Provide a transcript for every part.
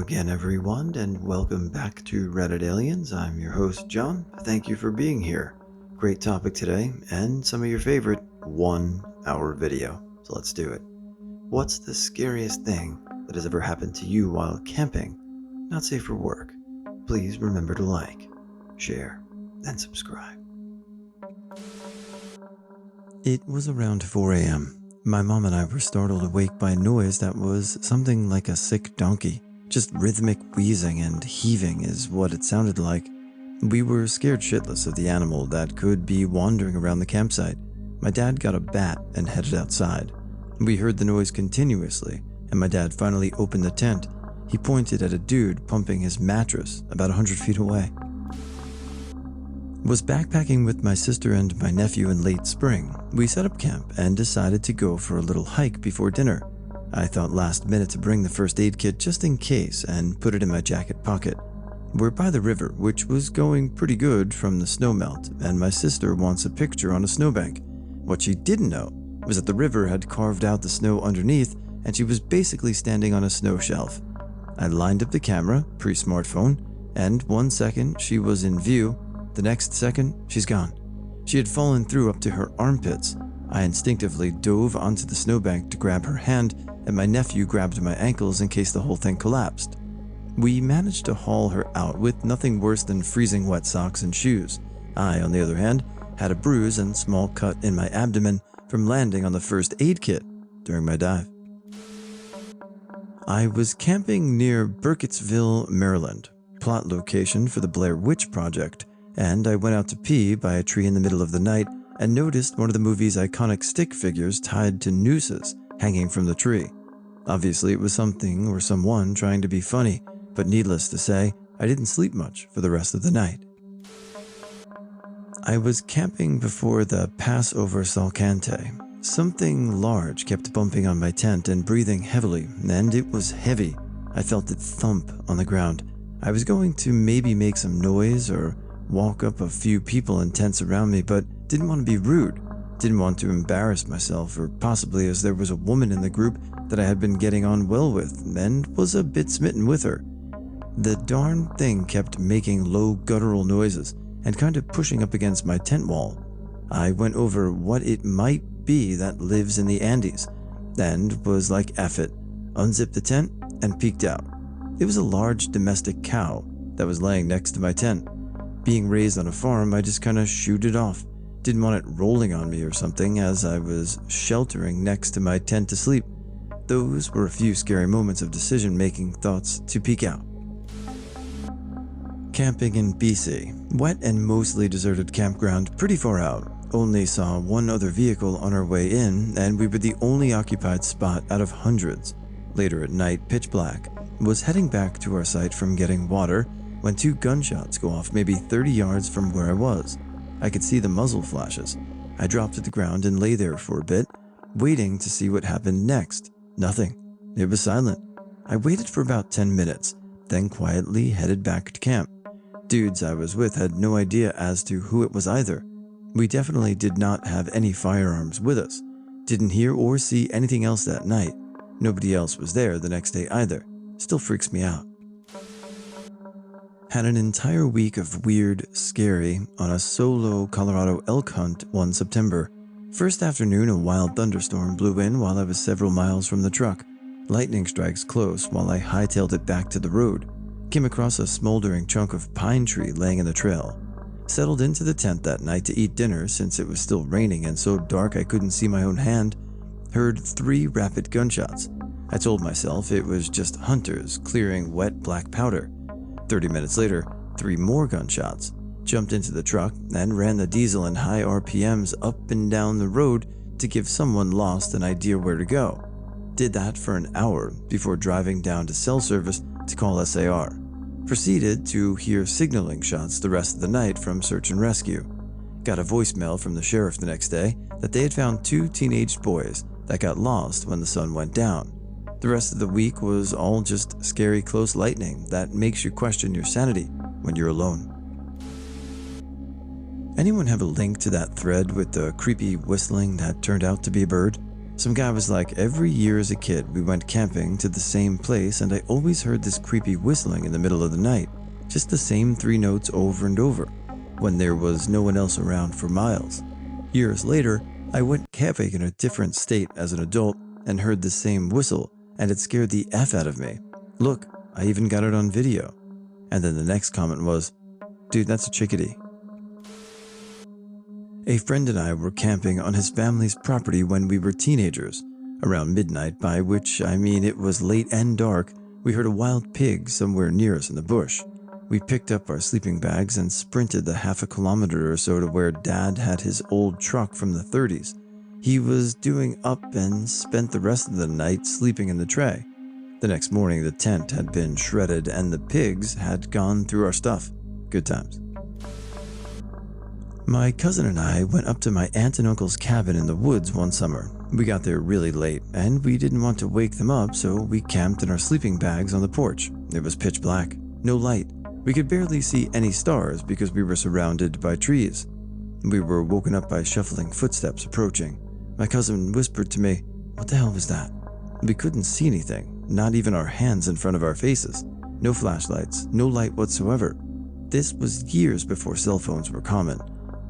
again, everyone, and welcome back to Reddit Aliens. I'm your host, John. Thank you for being here. Great topic today, and some of your favorite 1-hour video. So let's do it. What's the scariest thing that has ever happened to you while camping? Not safe for work. Please remember to like, share, and subscribe. It was around 4 a.m. My mom and I were startled awake by a noise that was something like a sick donkey. Just rhythmic wheezing and heaving is what it sounded like. We were scared shitless of the animal that could be wandering around the campsite. My dad got a bat and headed outside. We heard the noise continuously, and my dad finally opened the tent. He pointed at a dude pumping his mattress about 100 feet away. Was backpacking with my sister and my nephew in late spring. We set up camp and decided to go for a little hike before dinner. I thought last minute to bring the first aid kit just in case and put it in my jacket pocket. We're by the river, which was going pretty good from the snowmelt, and my sister wants a picture on a snowbank. What she didn't know was that the river had carved out the snow underneath and she was basically standing on a snow shelf. I lined up the camera, pre-smartphone, and 1 second she was in view. The next second, she's gone. She had fallen through up to her armpits. I instinctively dove onto the snowbank to grab her hand, and my nephew grabbed my ankles in case the whole thing collapsed. We managed to haul her out with nothing worse than freezing wet socks and shoes. I, on the other hand, had a bruise and small cut in my abdomen from landing on the first aid kit during my dive. I was camping near Burkittsville, Maryland, plot location for the Blair Witch Project, and I went out to pee by a tree in the middle of the night and noticed one of the movie's iconic stick figures tied to nooses hanging from the tree. Obviously, it was something or someone trying to be funny, but needless to say, I didn't sleep much for the rest of the night. I was camping before the Passover Salcante. Something large kept bumping on my tent and breathing heavily, and it was heavy. I felt it thump on the ground. I was going to maybe make some noise or walk up a few people in tents around me, but didn't want to be rude. Didn't want to embarrass myself, or possibly as there was a woman in the group that I had been getting on well with and was a bit smitten with her. The darn thing kept making low guttural noises and kind of pushing up against my tent wall. I went over what it might be that lives in the Andes and was like, F it, unzipped the tent and peeked out. It was a large domestic cow that was laying next to my tent. Being raised on a farm, I just kind of shooed it off. Didn't want it rolling on me or something as I was sheltering next to my tent to sleep. Those were a few scary moments of decision-making thoughts to peek out. Camping in BC. Wet and mostly deserted campground, pretty far out. Only saw one other vehicle on our way in, and we were the only occupied spot out of hundreds. Later at night, pitch black. Was heading back to our site from getting water when 2 gunshots go off maybe 30 yards from where I was. I could see the muzzle flashes. I dropped to the ground and lay there for a bit, waiting to see what happened next. Nothing. It was silent. I waited for about 10 minutes, then quietly headed back to camp. Dudes I was with had no idea as to who it was either. We definitely did not have any firearms with us. Didn't hear or see anything else that night. Nobody else was there the next day either. Still freaks me out. Had an entire week of weird, scary on a solo Colorado elk hunt one September. First afternoon, a wild thunderstorm blew in while I was several miles from the truck. Lightning strikes close while I hightailed it back to the road. Came across a smoldering chunk of pine tree laying in the trail. Settled into the tent that night to eat dinner since it was still raining and so dark I couldn't see my own hand. Heard 3 rapid gunshots. I told myself it was just hunters clearing wet black powder. 30 minutes later, 3 more gunshots. Jumped into the truck and ran the diesel in high RPMs up and down the road to give someone lost an idea where to go. Did that for an hour before driving down to cell service to call SAR. Proceeded to hear signaling shots the rest of the night from search and rescue. Got a voicemail from the sheriff the next day that they had found 2 teenage boys that got lost when the sun went down. The rest of the week was all just scary close lightning that makes you question your sanity when you're alone. Anyone have a link to that thread with the creepy whistling that turned out to be a bird? Some guy was like, every year as a kid we went camping to the same place and I always heard this creepy whistling in the middle of the night. Just the same 3 notes over and over, when there was no one else around for miles. Years later, I went camping in a different state as an adult and heard the same whistle, and it scared the F out of me. Look, I even got it on video. And then the next comment was, dude, that's a chickadee. A friend and I were camping on his family's property when we were teenagers. Around midnight, by which I mean it was late and dark, we heard a wild pig somewhere near us in the bush. We picked up our sleeping bags and sprinted the half a kilometer or so to where Dad had his old truck from the 30s. He was doing up and spent the rest of the night sleeping in the tray. The next morning, the tent had been shredded and the pigs had gone through our stuff. Good times. My cousin and I went up to my aunt and uncle's cabin in the woods one summer. We got there really late, and we didn't want to wake them up, so we camped in our sleeping bags on the porch. It was pitch black, no light. We could barely see any stars because we were surrounded by trees. We were woken up by shuffling footsteps approaching. My cousin whispered to me, "What the hell was that?" We couldn't see anything, not even our hands in front of our faces. No flashlights, no light whatsoever. This was years before cell phones were common.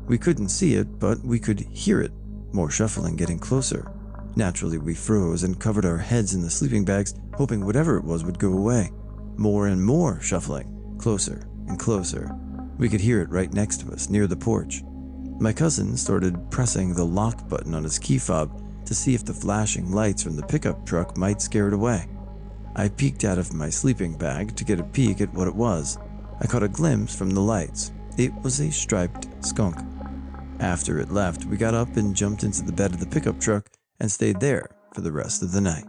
We couldn't see it, but we could hear it, more shuffling getting closer. Naturally, we froze and covered our heads in the sleeping bags, hoping whatever it was would go away. More and more shuffling, closer and closer. We could hear it right next to us, near the porch. My cousin started pressing the lock button on his key fob to see if the flashing lights from the pickup truck might scare it away. I peeked out of my sleeping bag to get a peek at what it was. I caught a glimpse from the lights. It was a striped skunk. After it left, we got up and jumped into the bed of the pickup truck and stayed there for the rest of the night.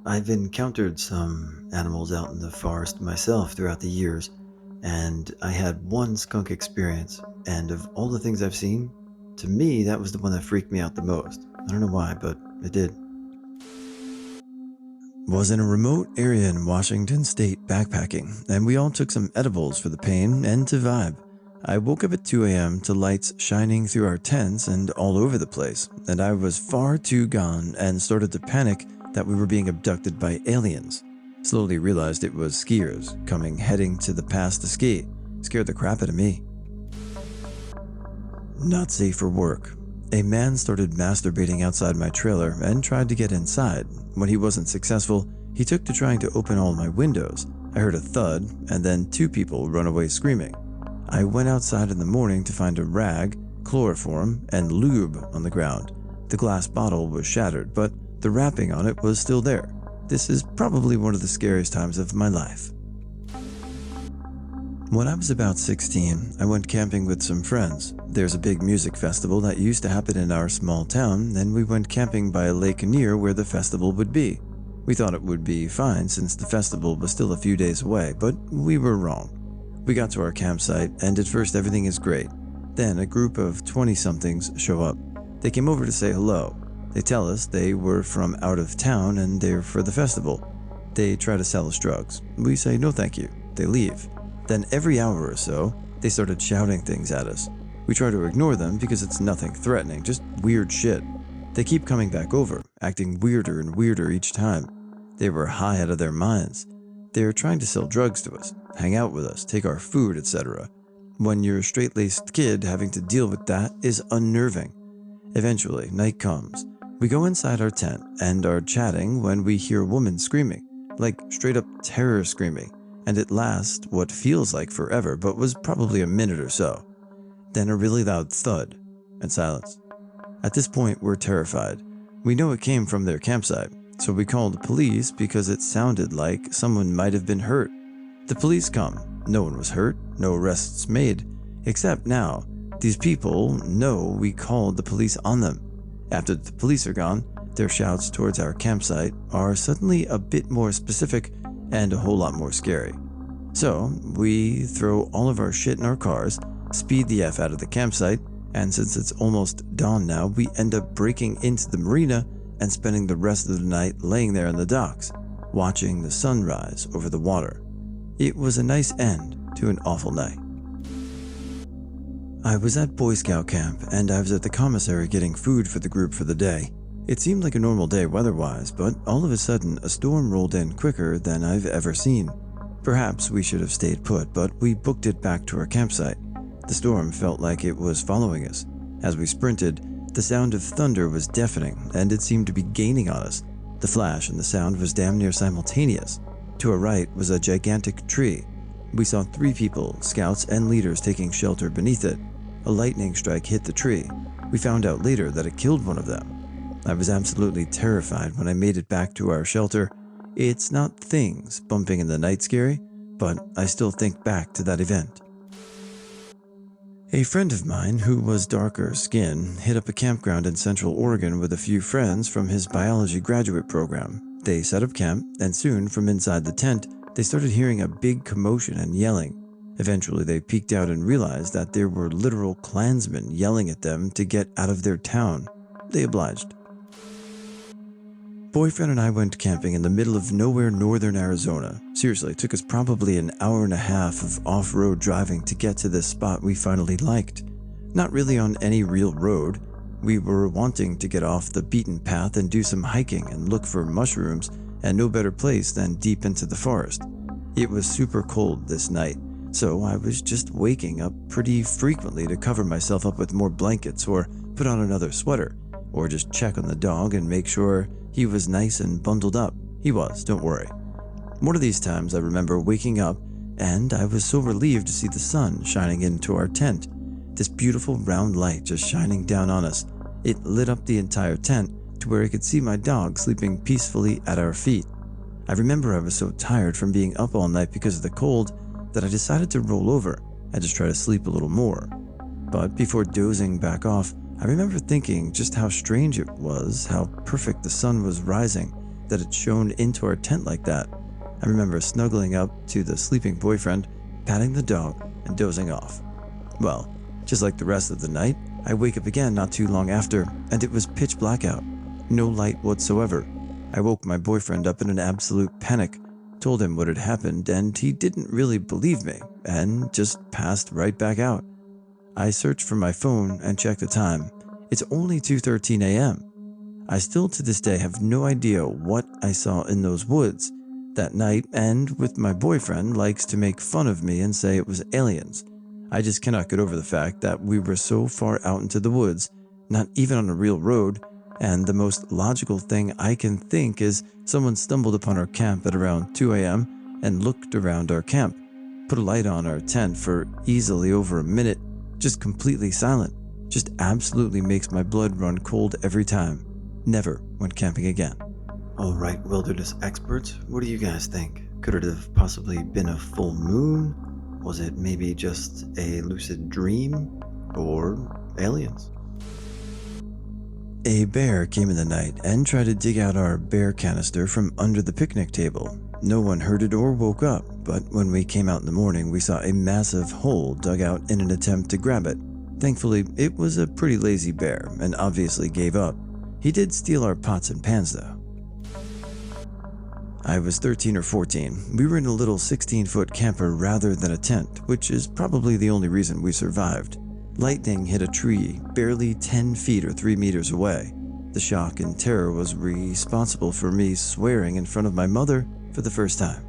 I've encountered some animals out in the forest myself throughout the years, and I had one skunk experience, and of all the things I've seen, to me that was the one that freaked me out the most. I don't know why, but it did. Was in a remote area in Washington State backpacking, and we all took some edibles for the pain and to vibe. I woke up at 2 a.m. to lights shining through our tents and all over the place, and I was far too gone and started to panic that we were being abducted by aliens. Slowly realized it was skiers heading to the pass to ski. Scared the crap out of me. Not safe for work. A man started masturbating outside my trailer and tried to get inside. When he wasn't successful, he took to trying to open all my windows. I heard a thud, and then 2 people run away screaming. I went outside in the morning to find a rag, chloroform, and lube on the ground. The glass bottle was shattered, but the wrapping on it was still there. This is probably one of the scariest times of my life. When I was about 16, I went camping with some friends. There's a big music festival that used to happen in our small town, and we went camping by a lake near where the festival would be. We thought it would be fine since the festival was still a few days away, but we were wrong. We got to our campsite, and at first everything is great. Then a group of 20-somethings show up. They came over to say hello. They tell us they were from out of town and they're for the festival. They try to sell us drugs. We say no thank you. They leave. Then every hour or so, they started shouting things at us. We try to ignore them because it's nothing threatening, just weird shit. They keep coming back over, acting weirder and weirder each time. They were high out of their minds. They're trying to sell drugs to us, hang out with us, take our food, etc. When you're a straight-laced kid, having to deal with that is unnerving. Eventually, night comes. We go inside our tent and are chatting when we hear a woman screaming, like straight-up terror screaming, and it lasts what feels like forever, but was probably a minute or so. Then a really loud thud, and silence. At this point, we're terrified. We know it came from their campsite, so we call the police because it sounded like someone might have been hurt. The police come. No one was hurt, no arrests made, except now, these people know we called the police on them. After the police are gone, their shouts towards our campsite are suddenly a bit more specific and a whole lot more scary. So, we throw all of our shit in our cars, speed the F out of the campsite, and since it's almost dawn now, we end up breaking into the marina and spending the rest of the night laying there on the docks, watching the sunrise over the water. It was a nice end to an awful night. I was at Boy Scout camp, and I was at the commissary getting food for the group for the day. It seemed like a normal day weather-wise, but all of a sudden a storm rolled in quicker than I've ever seen. Perhaps we should have stayed put, but we booked it back to our campsite. The storm felt like it was following us. As we sprinted, the sound of thunder was deafening, and it seemed to be gaining on us. The flash and the sound was damn near simultaneous. To our right was a gigantic tree. We saw 3 people, scouts and leaders, taking shelter beneath it. A lightning strike hit the tree. We found out later that it killed one of them. I was absolutely terrified when I made it back to our shelter. It's not things bumping in the night scary, but I still think back to that event. A friend of mine who was darker skinned hit up a campground in Central Oregon with a few friends from his biology graduate program. They set up camp, and soon from inside the tent, they started hearing a big commotion and yelling. Eventually they peeked out and realized that there were literal Klansmen yelling at them to get out of their town. They obliged. Boyfriend and I went camping in the middle of nowhere northern Arizona. Seriously, it took us probably an hour and a half of off-road driving to get to this spot we finally liked. Not really on any real road. We were wanting to get off the beaten path and do some hiking and look for mushrooms, and no better place than deep into the forest. It was super cold this night, so I was just waking up pretty frequently to cover myself up with more blankets or put on another sweater, or just check on the dog and make sure he was nice and bundled up. He was, don't worry. One of these times I remember waking up and I was so relieved to see the sun shining into our tent. This beautiful round light just shining down on us. It lit up the entire tent to where I could see my dog sleeping peacefully at our feet. I remember I was so tired from being up all night because of the cold that I decided to roll over and just try to sleep a little more. But before dozing back off, I remember thinking just how strange it was, how perfect the sun was rising, that it shone into our tent like that. I remember snuggling up to the sleeping boyfriend, patting the dog, and dozing off. Well, just like the rest of the night, I wake up again not too long after, and it was pitch black out. No light whatsoever. I woke my boyfriend up in an absolute panic, told him what had happened, and he didn't really believe me, and just passed right back out. I searched for my phone and checked the time. It's only 2:13 a.m. I still to this day have no idea what I saw in those woods that night, and with my boyfriend likes to make fun of me and say it was aliens. I just cannot get over the fact that we were so far out into the woods, not even on a real road, and the most logical thing I can think is someone stumbled upon our camp at around 2 a.m. and looked around our camp, put a light on our tent for easily over a minute, just completely silent. Just absolutely makes my blood run cold every time. Never went camping again. Alright, wilderness experts, what do you guys think? Could it have possibly been a full moon? Was it maybe just a lucid dream? Or aliens? A bear came in the night and tried to dig out our bear canister from under the picnic table. No one heard it or woke up, but when we came out in the morning, we saw a massive hole dug out in an attempt to grab it. Thankfully, it was a pretty lazy bear and obviously gave up. He did steal our pots and pans though. I was 13 or 14. We were in a little 16-foot camper rather than a tent, which is probably the only reason we survived. Lightning hit a tree barely 10 feet or 3 meters away. The shock and terror was responsible for me swearing in front of my mother for the first time.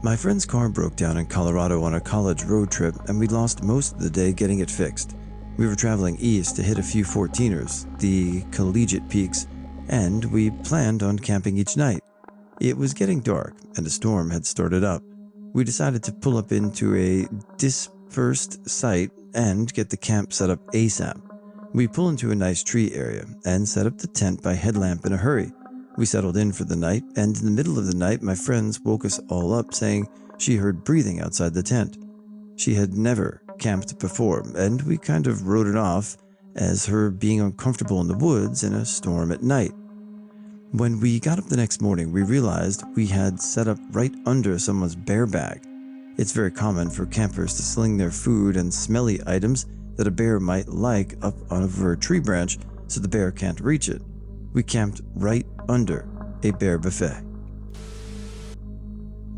My friend's car broke down in Colorado on a college road trip, and we lost most of the day getting it fixed. We were traveling east to hit a few 14ers, the collegiate peaks, and we planned on camping each night. It was getting dark, and a storm had started up. We decided to pull up into a dispersed site and get the camp set up ASAP. We pull into a nice tree area and set up the tent by headlamp in a hurry. We settled in for the night, and in the middle of the night, my friends woke us all up saying she heard breathing outside the tent. She had never camped before, and we kind of wrote it off as her being uncomfortable in the woods in a storm at night. When we got up the next morning, we realized we had set up right under someone's bear bag. It's very common for campers to sling their food and smelly items that a bear might like up over a tree branch so the bear can't reach it. We camped right under a bear buffet.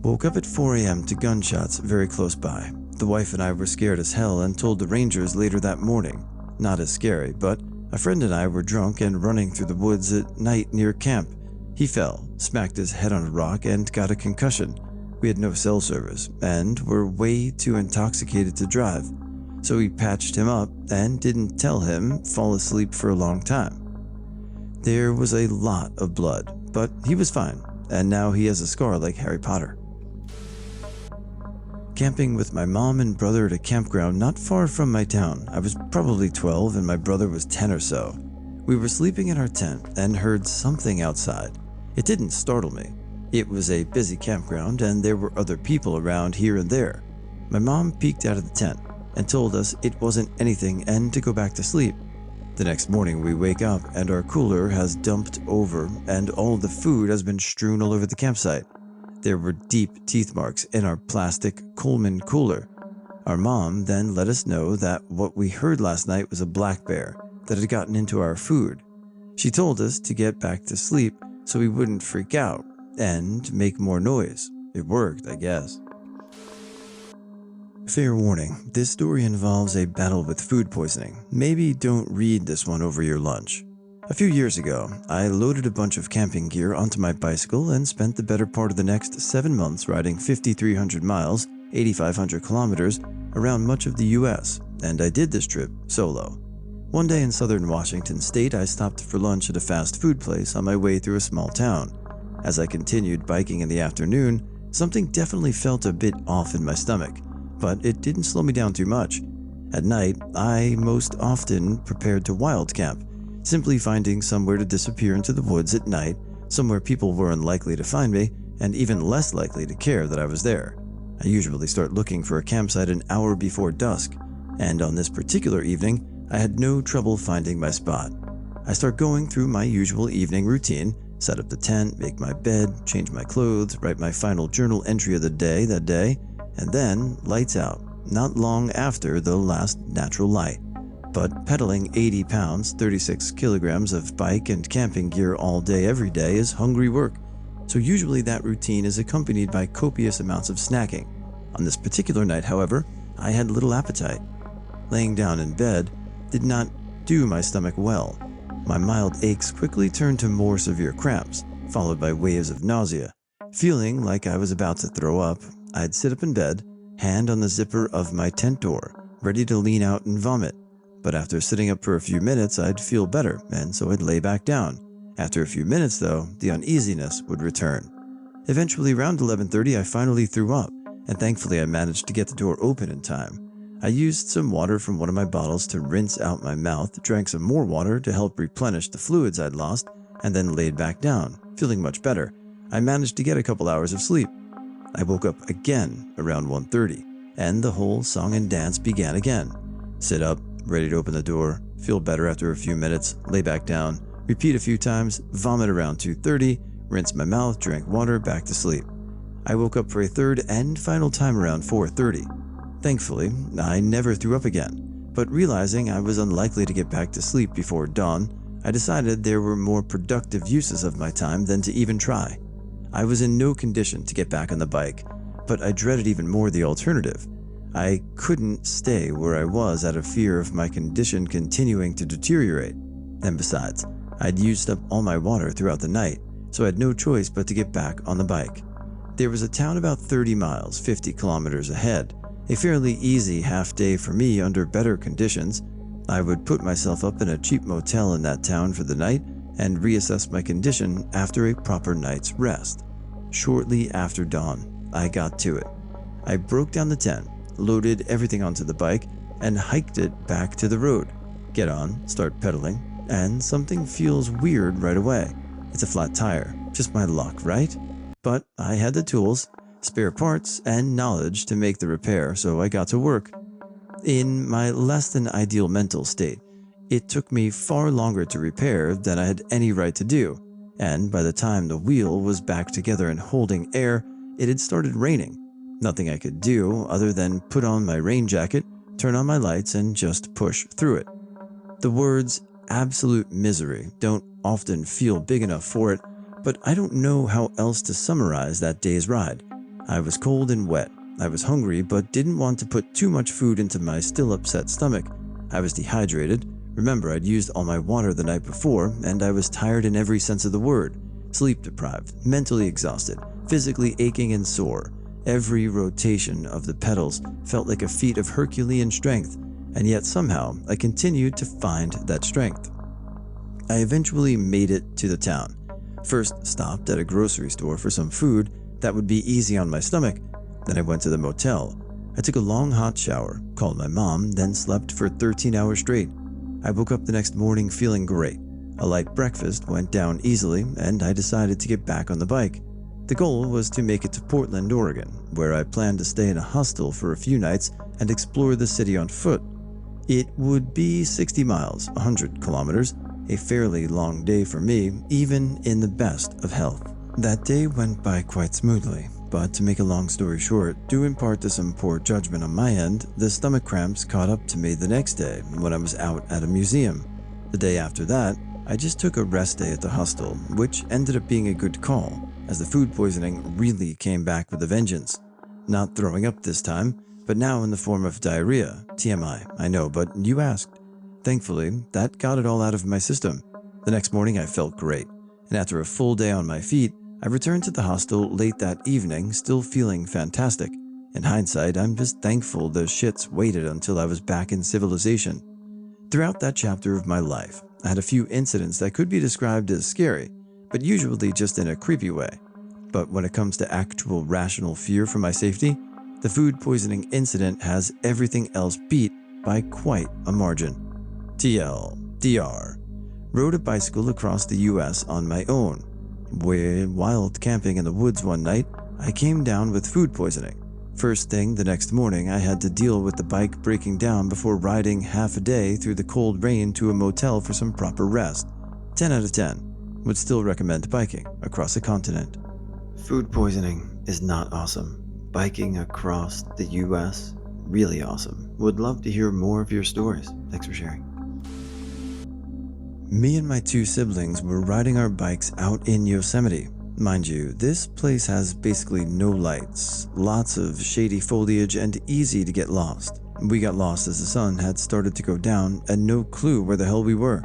Woke up at 4 a.m. to gunshots very close by. The wife and I were scared as hell and told the rangers later that morning. Not as scary, but A friend and I were drunk and running through the woods at night near camp. He fell, smacked his head on a rock, and got a concussion. We had no cell service and were way too intoxicated to drive, so we patched him up and didn't tell him fall asleep for a long time. There was a lot of blood, but he was fine, and now he has a scar like Harry Potter. Camping with my mom and brother at a campground not far from my town. I was probably 12 and my brother was 10 or so. We were sleeping in our tent and heard something outside. It didn't startle me. It was a busy campground and there were other people around here and there. My mom peeked out of the tent and told us it wasn't anything and to go back to sleep. The next morning we wake up and our cooler has dumped over and all the food has been strewn all over the campsite. There were deep teeth marks in our plastic Coleman cooler. Our mom then let us know that what we heard last night was a black bear that had gotten into our food. She told us to get back to sleep so we wouldn't freak out and make more noise. It worked, I guess. Fair warning, this story involves a battle with food poisoning. Maybe don't read this one over your lunch. A few years ago, I loaded a bunch of camping gear onto my bicycle and spent the better part of the next 7 months riding 5,300 miles, 8,500 kilometers, around much of the US, and I did this trip solo. One day in southern Washington state, I stopped for lunch at a fast food place on my way through a small town. As I continued biking in the afternoon, something definitely felt a bit off in my stomach, but it didn't slow me down too much. At night, I most often prepared to wild camp, simply finding somewhere to disappear into the woods at night, somewhere people were unlikely to find me, and even less likely to care that I was there. I usually start looking for a campsite an hour before dusk, and on this particular evening, I had no trouble finding my spot. I start going through my usual evening routine, set up the tent, make my bed, change my clothes, write my final journal entry of the day that day, and then lights out, not long after the last natural light. But pedaling 80 pounds, 36 kilograms of bike and camping gear all day every day is hungry work, so usually that routine is accompanied by copious amounts of snacking. On this particular night, however, I had little appetite. Laying down in bed did not do my stomach well. My mild aches quickly turned to more severe cramps, followed by waves of nausea. Feeling like I was about to throw up, I'd sit up in bed, hand on the zipper of my tent door, ready to lean out and vomit. But after sitting up for a few minutes, I'd feel better, and so I'd lay back down. After a few minutes, though, the uneasiness would return. Eventually, around 11:30, I finally threw up, and thankfully I managed to get the door open in time. I used some water from one of my bottles to rinse out my mouth, drank some more water to help replenish the fluids I'd lost, and then laid back down, feeling much better. I managed to get a couple hours of sleep. I woke up again around 1:30, and the whole song and dance began again. Sit up, ready to open the door, feel better after a few minutes, lay back down, repeat a few times, vomit around 2:30, rinse my mouth, drank water, back to sleep. I woke up for a third and final time around 4:30. Thankfully, I never threw up again, but realizing I was unlikely to get back to sleep before dawn, I decided there were more productive uses of my time than to even try. I was in no condition to get back on the bike, but I dreaded even more the alternative. I couldn't stay where I was out of fear of my condition continuing to deteriorate. And besides, I'd used up all my water throughout the night, so I had no choice but to get back on the bike. There was a town about 30 miles, 50 kilometers ahead, a fairly easy half day for me under better conditions. I would put myself up in a cheap motel in that town for the night and reassess my condition after a proper night's rest. Shortly after dawn, I got to it. I broke down the tent, loaded everything onto the bike, and hiked it back to the road. Get on, start pedaling, and something feels weird right away. It's a flat tire, just my luck, right? But I had the tools, spare parts, and knowledge to make the repair, so I got to work. In my less than ideal mental state, it took me far longer to repair than I had any right to do, and by the time the wheel was back together and holding air, it had started raining. Nothing I could do other than put on my rain jacket, turn on my lights, and just push through it. The words absolute misery don't often feel big enough for it, but I don't know how else to summarize that day's ride. I was cold and wet. I was hungry but didn't want to put too much food into my still upset stomach. I was dehydrated, Remember, I'd used all my water the night before, and I was tired in every sense of the word. Sleep deprived, mentally exhausted, physically aching and sore. Every rotation of the pedals felt like a feat of Herculean strength, and yet somehow I continued to find that strength. I eventually made it to the town. First stopped at a grocery store for some food that would be easy on my stomach. Then I went to the motel. I took a long hot shower, called my mom, then slept for 13 hours straight. I woke up the next morning feeling great. A light breakfast went down easily, and I decided to get back on the bike. The goal was to make it to Portland, Oregon, where I planned to stay in a hostel for a few nights and explore the city on foot. It would be 60 miles, 100 kilometers, a fairly long day for me, even in the best of health. That day went by quite smoothly, but to make a long story short, due in part to some poor judgment on my end, the stomach cramps caught up to me the next day when I was out at a museum. The day after that, I just took a rest day at the hostel, which ended up being a good call, as the food poisoning really came back with a vengeance. Not throwing up this time, but now in the form of diarrhea. TMI, I know, but you asked. Thankfully, that got it all out of my system. The next morning I felt great, and after a full day on my feet, I returned to the hostel late that evening, still feeling fantastic. In hindsight, I'm just thankful the shits waited until I was back in civilization. Throughout that chapter of my life, I had a few incidents that could be described as scary, but usually just in a creepy way. But when it comes to actual rational fear for my safety, the food poisoning incident has everything else beat by quite a margin. TLDR. Rode a bicycle across the US on my own. While camping in the woods one night, I came down with food poisoning. First thing the next morning, I had to deal with the bike breaking down before riding half a day through the cold rain to a motel for some proper rest. 10 out of 10. Would still recommend biking across a continent. Food poisoning is not awesome. Biking across the US, really awesome. Would love to hear more of your stories. Thanks for sharing. Me and my two siblings were riding our bikes out in Yosemite. Mind you, this place has basically no lights, lots of shady foliage, and easy to get lost. We got lost as the sun had started to go down and no clue where the hell we were.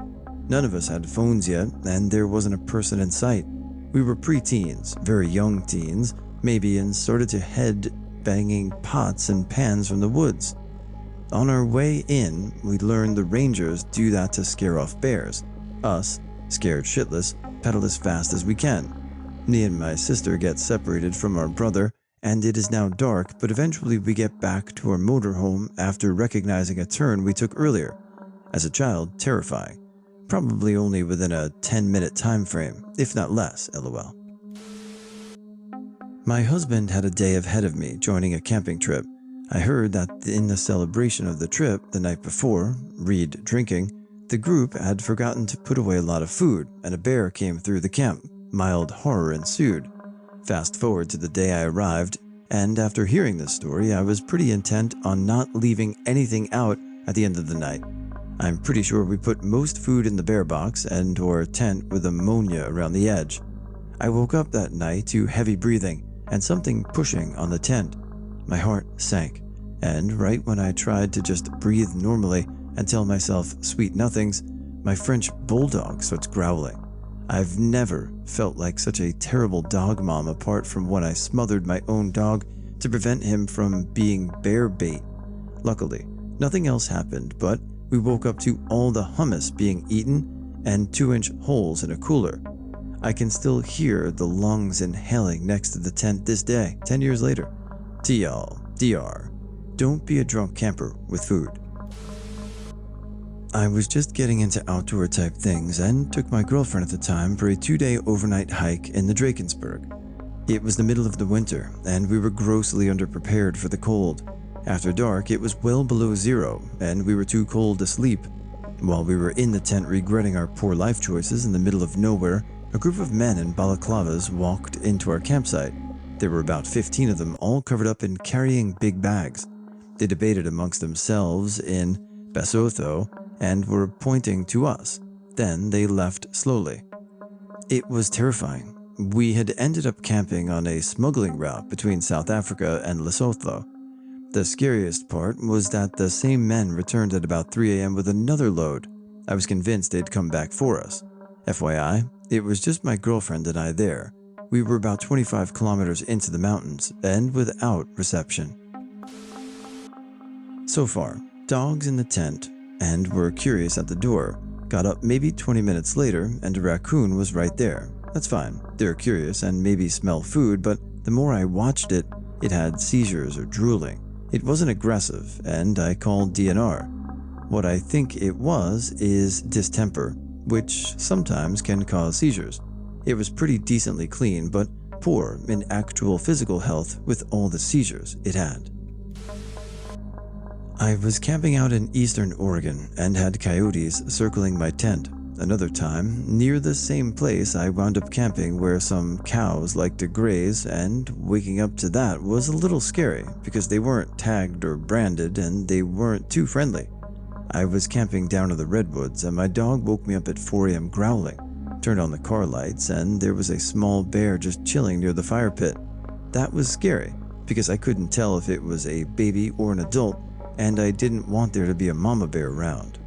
None of us had phones yet, and there wasn't a person in sight. We were pre-teens, very young teens, maybe, and started to head banging pots and pans from the woods. On our way in, we learned the rangers do that to scare off bears. Us, scared shitless, pedal as fast as we can. Me and my sister get separated from our brother, and it is now dark, but eventually we get back to our motorhome after recognizing a turn we took earlier. As a child, terrifying. Probably only within a 10-minute time frame, if not less, lol. My husband had a day ahead of me joining a camping trip. I heard that in the celebration of the trip the night before, read drinking, the group had forgotten to put away a lot of food, and a bear came through the camp. Mild horror ensued. Fast forward to the day I arrived, and after hearing this story, I was pretty intent on not leaving anything out at the end of the night. I'm pretty sure we put most food in the bear box and or a tent with ammonia around the edge. I woke up that night to heavy breathing and something pushing on the tent. My heart sank, and right when I tried to just breathe normally and tell myself sweet nothings, my French bulldog starts growling. I've never felt like such a terrible dog mom apart from when I smothered my own dog to prevent him from being bear bait. Luckily, nothing else happened, but we woke up to all the hummus being eaten and 2-inch holes in a cooler. I can still hear the lungs inhaling next to the tent this day, 10 years later. TLDR. Don't be a drunk camper with food. I was just getting into outdoor type things and took my girlfriend at the time for a 2-day overnight hike in the Drakensberg. It was the middle of the winter, and we were grossly underprepared for the cold. After dark, it was well below zero, and we were too cold to sleep. While we were in the tent regretting our poor life choices in the middle of nowhere, a group of men in balaclavas walked into our campsite. There were about 15 of them, all covered up in carrying big bags. They debated amongst themselves in Basotho and were pointing to us. Then they left slowly. It was terrifying. We had ended up camping on a smuggling route between South Africa and Lesotho. The scariest part was that the same men returned at about 3 a.m. with another load. I was convinced they'd come back for us. FYI, it was just my girlfriend and I there. We were about 25 kilometers into the mountains and without reception. So far, dogs in the tent, and were curious at the door. Got up maybe 20 minutes later and a raccoon was right there. That's fine, they're curious and maybe smell food, but the more I watched it, it had seizures or drooling. It wasn't aggressive, and I called DNR. What I think it was is distemper, which sometimes can cause seizures. It was pretty decently clean, but poor in actual physical health with all the seizures it had. I was camping out in eastern Oregon and had coyotes circling my tent. Another time, near the same place, I wound up camping where some cows like to graze, and waking up to that was a little scary because they weren't tagged or branded and they weren't too friendly. I was camping down in the redwoods and my dog woke me up at 4 a.m. growling. Turned on the car lights and there was a small bear just chilling near the fire pit. That was scary because I couldn't tell if it was a baby or an adult, and I didn't want there to be a mama bear around.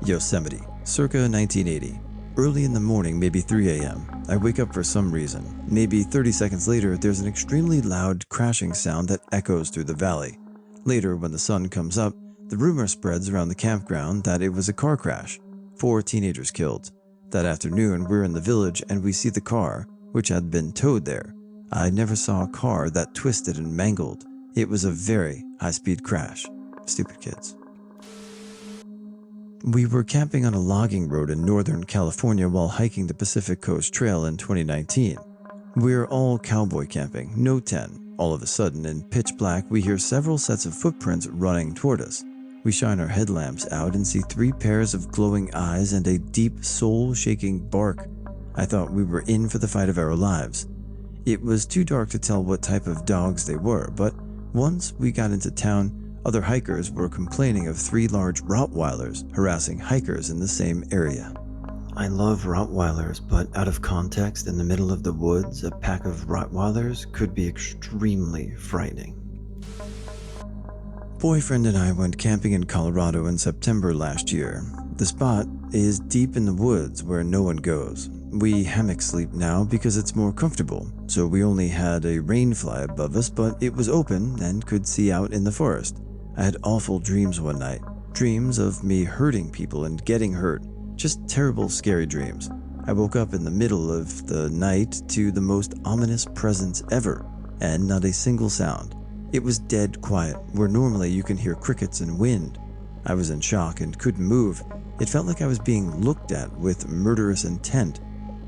Yosemite, circa 1980. Early in the morning, maybe 3 a.m. I wake up for some reason. Maybe 30 seconds later, there's an extremely loud crashing sound that echoes through the valley. Later, when the sun comes up, the rumor spreads around the campground that it was a car crash. 4 teenagers killed. That afternoon, we're in the village and we see the car, which had been towed there. I never saw a car that twisted and mangled. It was a very high-speed crash. Stupid kids. We were camping on a logging road in Northern California while hiking the Pacific Coast Trail in 2019. We're all cowboy camping, no tent. All of a sudden, in pitch black, we hear several sets of footprints running toward us. We shine our headlamps out and see 3 pairs of glowing eyes and a deep, soul-shaking bark. I thought we were in for the fight of our lives. It was too dark to tell what type of dogs they were, but once we got into town, other hikers were complaining of 3 large Rottweilers harassing hikers in the same area. I love Rottweilers, but out of context in the middle of the woods, a pack of Rottweilers could be extremely frightening. Boyfriend and I went camping in Colorado in September last year. The spot is deep in the woods where no one goes. We hammock sleep now because it's more comfortable, so we only had a rainfly above us, but it was open and could see out in the forest. I had awful dreams one night. Dreams of me hurting people and getting hurt. Just terrible, scary dreams. I woke up in the middle of the night to the most ominous presence ever, and not a single sound. It was dead quiet, where normally you can hear crickets and wind. I was in shock and couldn't move. It felt like I was being looked at with murderous intent.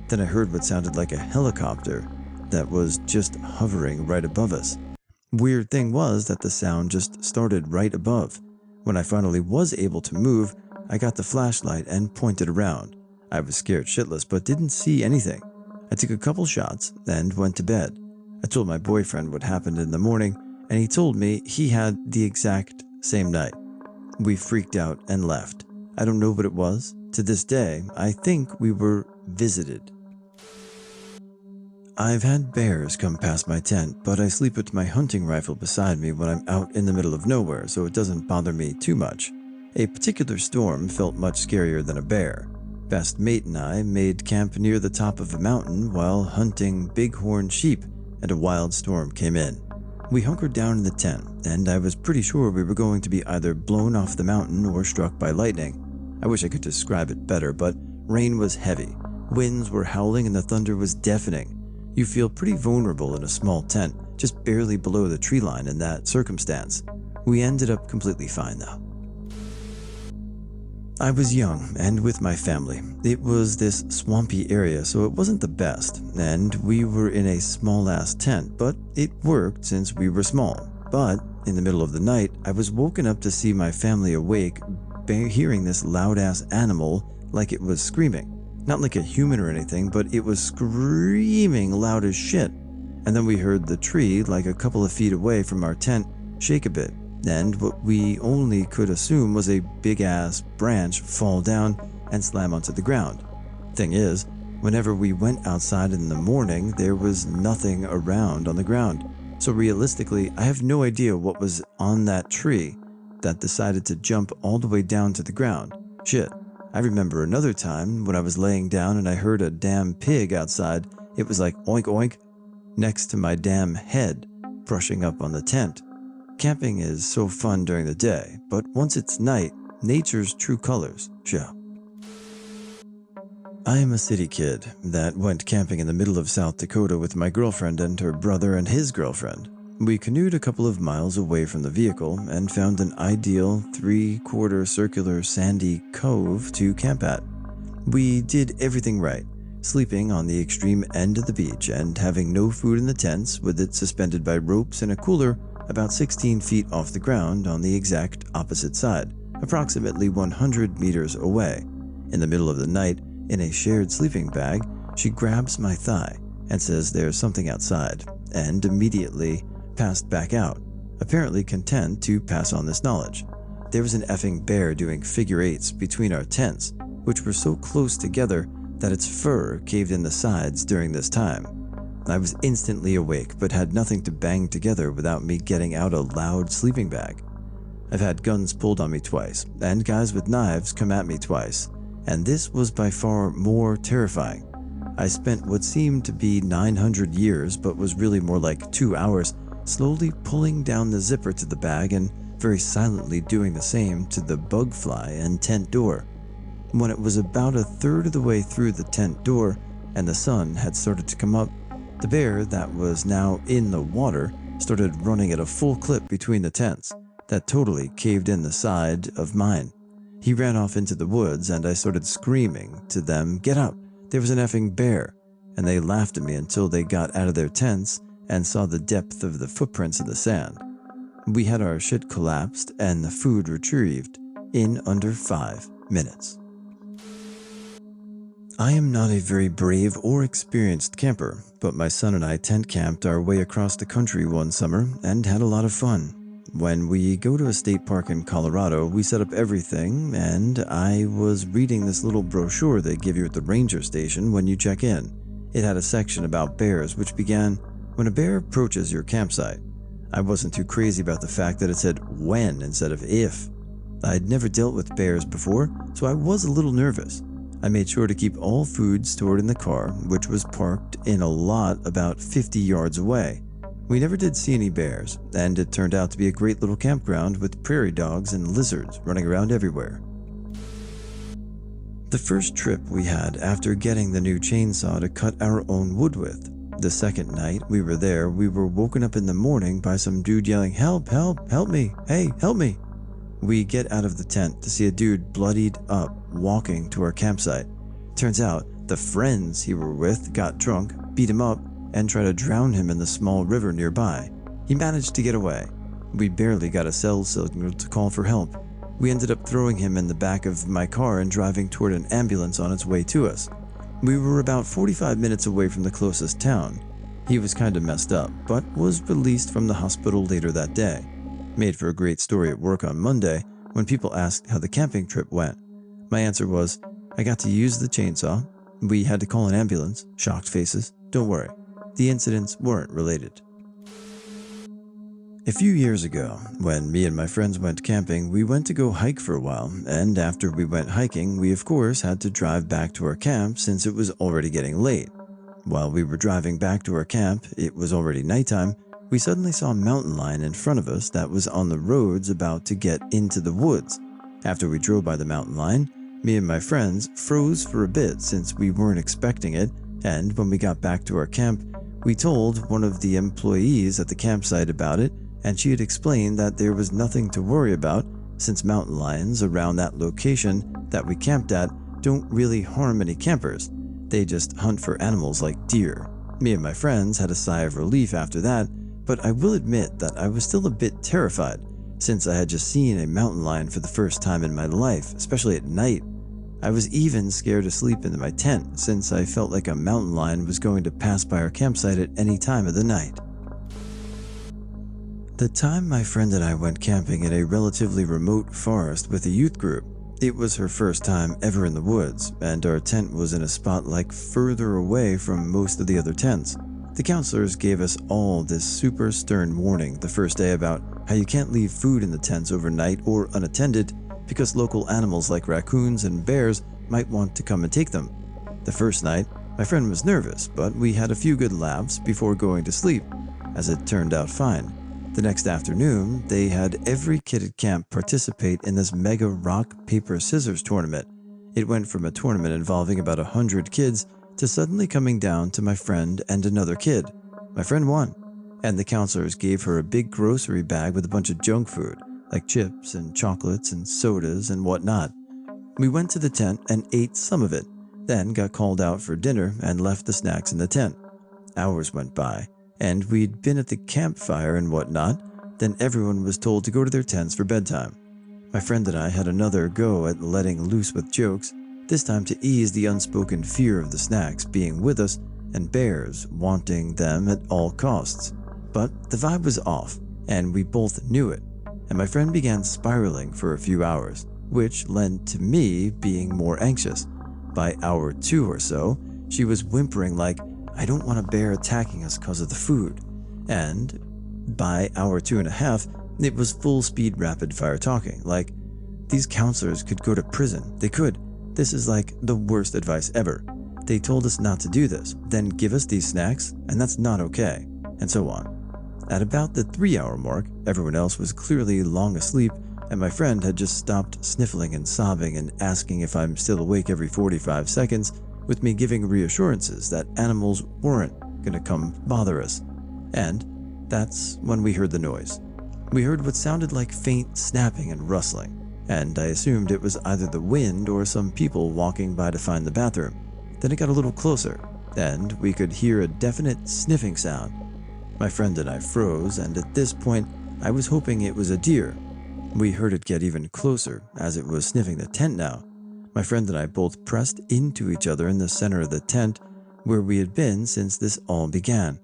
Then I heard what sounded like a helicopter that was just hovering right above us. Weird thing was that the sound just started right above. When I finally was able to move, I got the flashlight and pointed around. I was scared shitless but didn't see anything. I took a couple shots and went to bed. I told my boyfriend what happened in the morning, and he told me he had the exact same night. We freaked out and left. I don't know what it was. To this day, I think we were visited. I've had bears come past my tent, but I sleep with my hunting rifle beside me when I'm out in the middle of nowhere, so it doesn't bother me too much. A particular storm felt much scarier than a bear. Best mate and I made camp near the top of a mountain while hunting bighorn sheep, and a wild storm came in. We hunkered down in the tent, and I was pretty sure we were going to be either blown off the mountain or struck by lightning. I wish I could describe it better, but rain was heavy, winds were howling, and the thunder was deafening. You feel pretty vulnerable in a small tent, just barely below the tree line in that circumstance. We ended up completely fine though. I was young and with my family. It was this swampy area, so it wasn't the best, and we were in a small-ass tent, but it worked since we were small. But in the middle of the night, I was woken up to see my family awake, hearing this loud-ass animal like it was screaming. Not like a human or anything, but it was screaming loud as shit. And then we heard the tree, like a couple of feet away from our tent, shake a bit. And what we only could assume was a big-ass branch fall down and slam onto the ground. Thing is, whenever we went outside in the morning, there was nothing around on the ground. So realistically, I have no idea what was on that tree, that decided to jump all the way down to the ground. Shit, I remember another time when I was laying down and I heard a damn pig outside. It was like oink oink next to my damn head, brushing up on the tent. Camping is so fun during the day, but once it's night, nature's true colors show. I am a city kid that went camping in the middle of South Dakota with my girlfriend and her brother and his girlfriend. We canoed a couple of miles away from the vehicle and found an ideal 3/4 circular sandy cove to camp at. We did everything right, sleeping on the extreme end of the beach and having no food in the tents, with it suspended by ropes in a cooler about 16 feet off the ground on the exact opposite side, approximately 100 meters away. In the middle of the night, in a shared sleeping bag, she grabs my thigh and says there's something outside, and immediately passed back out, apparently content to pass on this knowledge. There was an effing bear doing figure eights between our tents, which were so close together that its fur caved in the sides during this time. I was instantly awake, but had nothing to bang together without me getting out a loud sleeping bag. I've had guns pulled on me twice, and guys with knives come at me twice, and this was by far more terrifying. I spent what seemed to be 900 years, but was really more like 2 hours, slowly pulling down the zipper to the bag and very silently doing the same to the bug fly and tent door. When it was about a third of the way through the tent door and the sun had started to come up, the bear that was now in the water started running at a full clip between the tents that totally caved in the side of mine. He ran off into the woods and I started screaming to them, "Get up, there was an effing bear," and they laughed at me until they got out of their tents and saw the depth of the footprints in the sand. We had our shit collapsed and the food retrieved in under 5 minutes. I am not a very brave or experienced camper, but my son and I tent camped our way across the country one summer and had a lot of fun. When we go to a state park in Colorado, we set up everything, and I was reading this little brochure they give you at the ranger station when you check in. It had a section about bears, which began, "When a bear approaches your campsite." I wasn't too crazy about the fact that it said when instead of if. I'd never dealt with bears before, so I was a little nervous. I made sure to keep all food stored in the car, which was parked in a lot about 50 yards away. We never did see any bears, and it turned out to be a great little campground with prairie dogs and lizards running around everywhere. The first trip we had after getting the new chainsaw to cut our own wood with. The second night we were there, we were woken up in the morning by some dude yelling, "Help, help, help me, hey, help me." We get out of the tent to see a dude bloodied up walking to our campsite. Turns out the friends he were with got drunk, beat him up, and tried to drown him in the small river nearby. He managed to get away. We barely got a cell signal to call for help. We ended up throwing him in the back of my car and driving toward an ambulance on its way to us. We were about 45 minutes away from the closest town. He was kinda messed up, but was released from the hospital later that day. Made for a great story at work on Monday when people asked how the camping trip went. My answer was, I got to use the chainsaw. We had to call an ambulance. Shocked faces. Don't worry. The incidents weren't related. A few years ago, when me and my friends went camping, we went to go hike for a while, and after we went hiking, we of course had to drive back to our camp since it was already getting late. While we were driving back to our camp, it was already nighttime, we suddenly saw a mountain lion in front of us that was on the roads about to get into the woods. After we drove by the mountain lion, me and my friends froze for a bit since we weren't expecting it, and when we got back to our camp, we told one of the employees at the campsite about it, and she had explained that there was nothing to worry about since mountain lions around that location that we camped at don't really harm any campers. They just hunt for animals like deer. Me and my friends had a sigh of relief after that, but I will admit that I was still a bit terrified since I had just seen a mountain lion for the first time in my life, especially at night. I was even scared to sleep in my tent since I felt like a mountain lion was going to pass by our campsite at any time of the night. The time my friend and I went camping in a relatively remote forest with a youth group, it was her first time ever in the woods, and our tent was in a spot like further away from most of the other tents. The counselors gave us all this super stern warning the first day about how you can't leave food in the tents overnight or unattended because local animals like raccoons and bears might want to come and take them. The first night, my friend was nervous, but we had a few good laughs before going to sleep, as it turned out fine. The next afternoon, they had every kid at camp participate in this mega rock, paper, scissors tournament. It went from a tournament involving about 100 kids to suddenly coming down to my friend and another kid. My friend won, and the counselors gave her a big grocery bag with a bunch of junk food, like chips and chocolates and sodas and whatnot. We went to the tent and ate some of it, then got called out for dinner and left the snacks in the tent. Hours went by, and we'd been at the campfire and whatnot, then everyone was told to go to their tents for bedtime. My friend and I had another go at letting loose with jokes, this time to ease the unspoken fear of the snacks being with us and bears wanting them at all costs. But the vibe was off, and we both knew it, and my friend began spiraling for a few hours, which led to me being more anxious. By hour 2 or so, she was whimpering like, "I don't want a bear attacking us because of the food." And by hour 2.5, it was full speed rapid fire talking, like, "These counselors could go to prison. They could. This is like the worst advice ever. They told us not to do this, then give us these snacks, and that's not okay," and so on. At about the 3-hour mark, everyone else was clearly long asleep, and my friend had just stopped sniffling and sobbing and asking if I'm still awake every 45 seconds, with me giving reassurances that animals weren't gonna come bother us. And that's when we heard the noise. We heard what sounded like faint snapping and rustling, and I assumed it was either the wind or some people walking by to find the bathroom. Then it got a little closer, and we could hear a definite sniffing sound. My friend and I froze, and at this point, I was hoping it was a deer. We heard it get even closer, as it was sniffing the tent now. My friend and I both pressed into each other in the center of the tent, where we had been since this all began.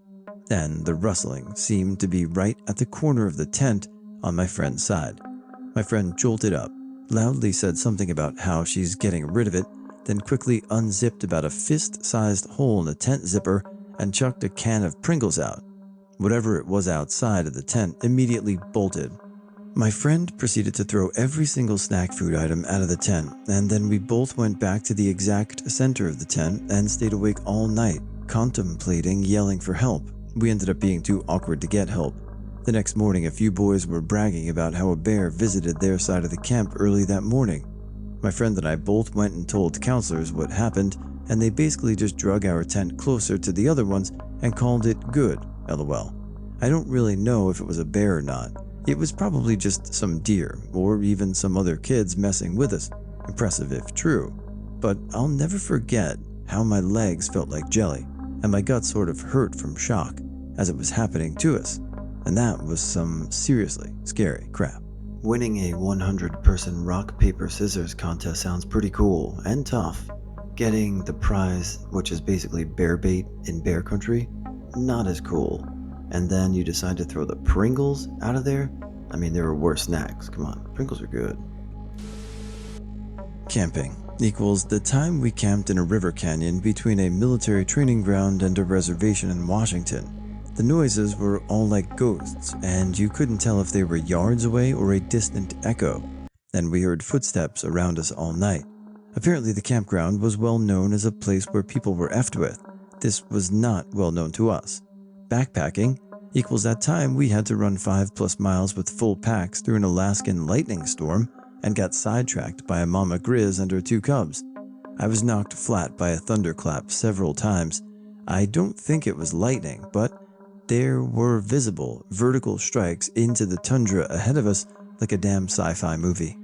Then the rustling seemed to be right at the corner of the tent on my friend's side. My friend jolted up, loudly said something about how she's getting rid of it, then quickly unzipped about a fist-sized hole in the tent zipper and chucked a can of Pringles out. Whatever it was outside of the tent immediately bolted. My friend proceeded to throw every single snack food item out of the tent, and then we both went back to the exact center of the tent and stayed awake all night, contemplating yelling for help. We ended up being too awkward to get help. The next morning, a few boys were bragging about how a bear visited their side of the camp early that morning. My friend and I both went and told counselors what happened, and they basically just drug our tent closer to the other ones and called it good, lol. I don't really know if it was a bear or not. It was probably just some deer, or even some other kids messing with us. Impressive if true. But I'll never forget how my legs felt like jelly, and my gut sort of hurt from shock, as it was happening to us. And that was some seriously scary crap. Winning a 100-person rock, paper, scissors contest sounds pretty cool and tough. Getting the prize, which is basically bear bait in bear country, not as cool. And then you decide to throw the Pringles out of there? I mean, there were worse snacks. Come on, Pringles are good. Camping equals the time we camped in a river canyon between a military training ground and a reservation in Washington. The noises were all like ghosts, and you couldn't tell if they were yards away or a distant echo. And we heard footsteps around us all night. Apparently the campground was well known as a place where people were effed with. This was not well known to us. Backpacking equals that time we had to run 5+ miles with full packs through an Alaskan lightning storm and got sidetracked by a mama grizz and her 2 cubs. I was knocked flat by a thunderclap several times. I don't think it was lightning, but there were visible vertical strikes into the tundra ahead of us like a damn sci-fi movie.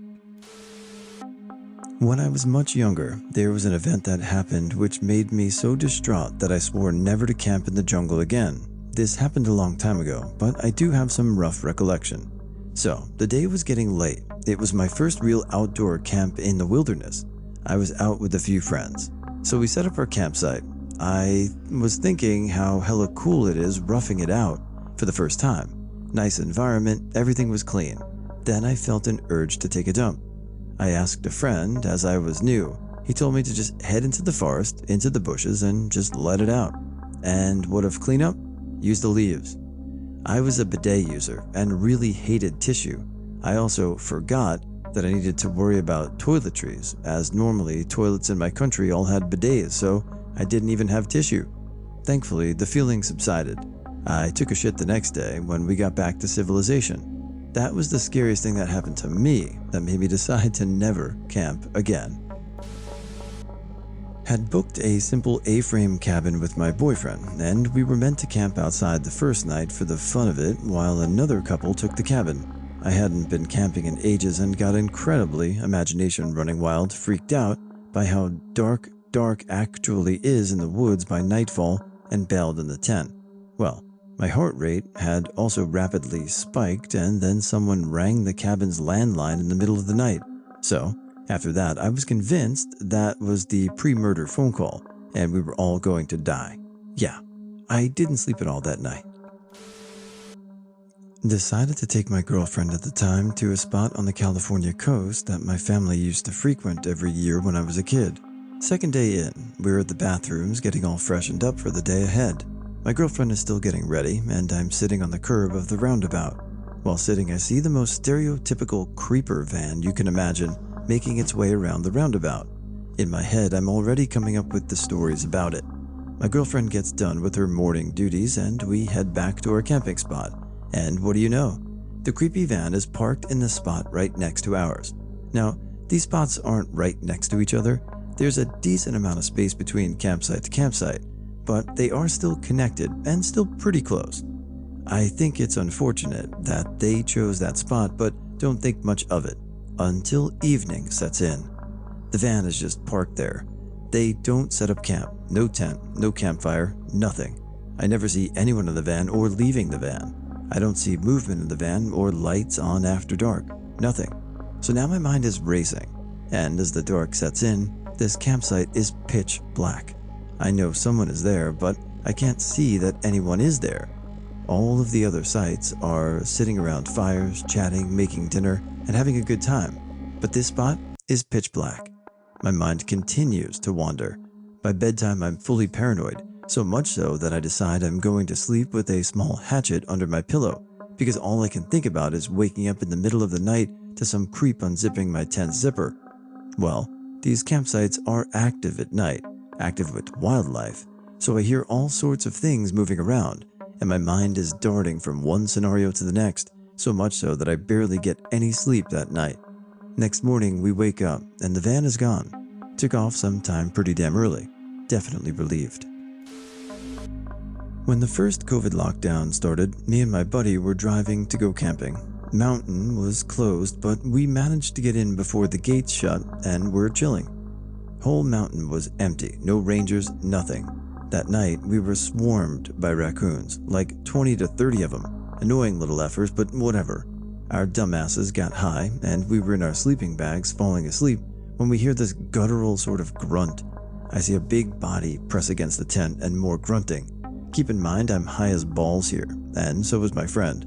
When I was much younger, there was an event that happened which made me so distraught that I swore never to camp in the jungle again. This happened a long time ago, but I do have some rough recollection. So, the day was getting late. It was my first real outdoor camp in the wilderness. I was out with a few friends. So we set up our campsite. I was thinking how hella cool it is roughing it out for the first time. Nice environment, everything was clean. Then I felt an urge to take a dump. I asked a friend, as I was new. He told me to just head into the forest, into the bushes, and just let it out. And what of cleanup? Use the leaves. I was a bidet user and really hated tissue. I also forgot that I needed to worry about toiletries, as normally toilets in my country all had bidets, so I didn't even have tissue. Thankfully, the feeling subsided. I took a shit the next day when we got back to civilization. That was the scariest thing that happened to me that made me decide to never camp again. Had booked a simple A-frame cabin with my boyfriend, and we were meant to camp outside the first night for the fun of it while another couple took the cabin. I hadn't been camping in ages and got incredibly, imagination running wild, freaked out by how dark actually is in the woods by nightfall and bailed in the tent. Well, my heart rate had also rapidly spiked, and then someone rang the cabin's landline in the middle of the night. So, after that, I was convinced that was the pre-murder phone call, and we were all going to die. Yeah, I didn't sleep at all that night. Decided to take my girlfriend at the time to a spot on the California coast that my family used to frequent every year when I was a kid. Second day in, we were at the bathrooms getting all freshened up for the day ahead. My girlfriend is still getting ready, and I'm sitting on the curb of the roundabout. While sitting, I see the most stereotypical creeper van you can imagine making its way around the roundabout. In my head, I'm already coming up with the stories about it. My girlfriend gets done with her morning duties, and we head back to our camping spot. And what do you know? The creepy van is parked in the spot right next to ours. Now, these spots aren't right next to each other. There's a decent amount of space between campsite to campsite, but they are still connected and still pretty close. I think it's unfortunate that they chose that spot, but don't think much of it until evening sets in. The van is just parked there. They don't set up camp, no tent, no campfire, nothing. I never see anyone in the van or leaving the van. I don't see movement in the van or lights on after dark, nothing. So now my mind is racing, and as the dark sets in, this campsite is pitch black. I know someone is there, but I can't see that anyone is there. All of the other sites are sitting around fires, chatting, making dinner, and having a good time. But this spot is pitch black. My mind continues to wander. By bedtime, I'm fully paranoid, so much so that I decide I'm going to sleep with a small hatchet under my pillow, because all I can think about is waking up in the middle of the night to some creep unzipping my tent zipper. Well, these campsites are active at night, active with wildlife, so I hear all sorts of things moving around, and my mind is darting from one scenario to the next, so much so that I barely get any sleep that night. Next morning, we wake up, and the van is gone. Took off sometime pretty damn early. Definitely relieved. When the first COVID lockdown started, me and my buddy were driving to go camping. Mountain was closed, but we managed to get in before the gates shut and were chilling. Whole mountain was empty, no rangers, nothing. That night, we were swarmed by raccoons, like 20 to 30 of them. Annoying little effers, but whatever. Our dumbasses got high, and we were in our sleeping bags falling asleep when we hear this guttural sort of grunt. I see a big body press against the tent and more grunting. Keep in mind I'm high as balls here, and so is my friend.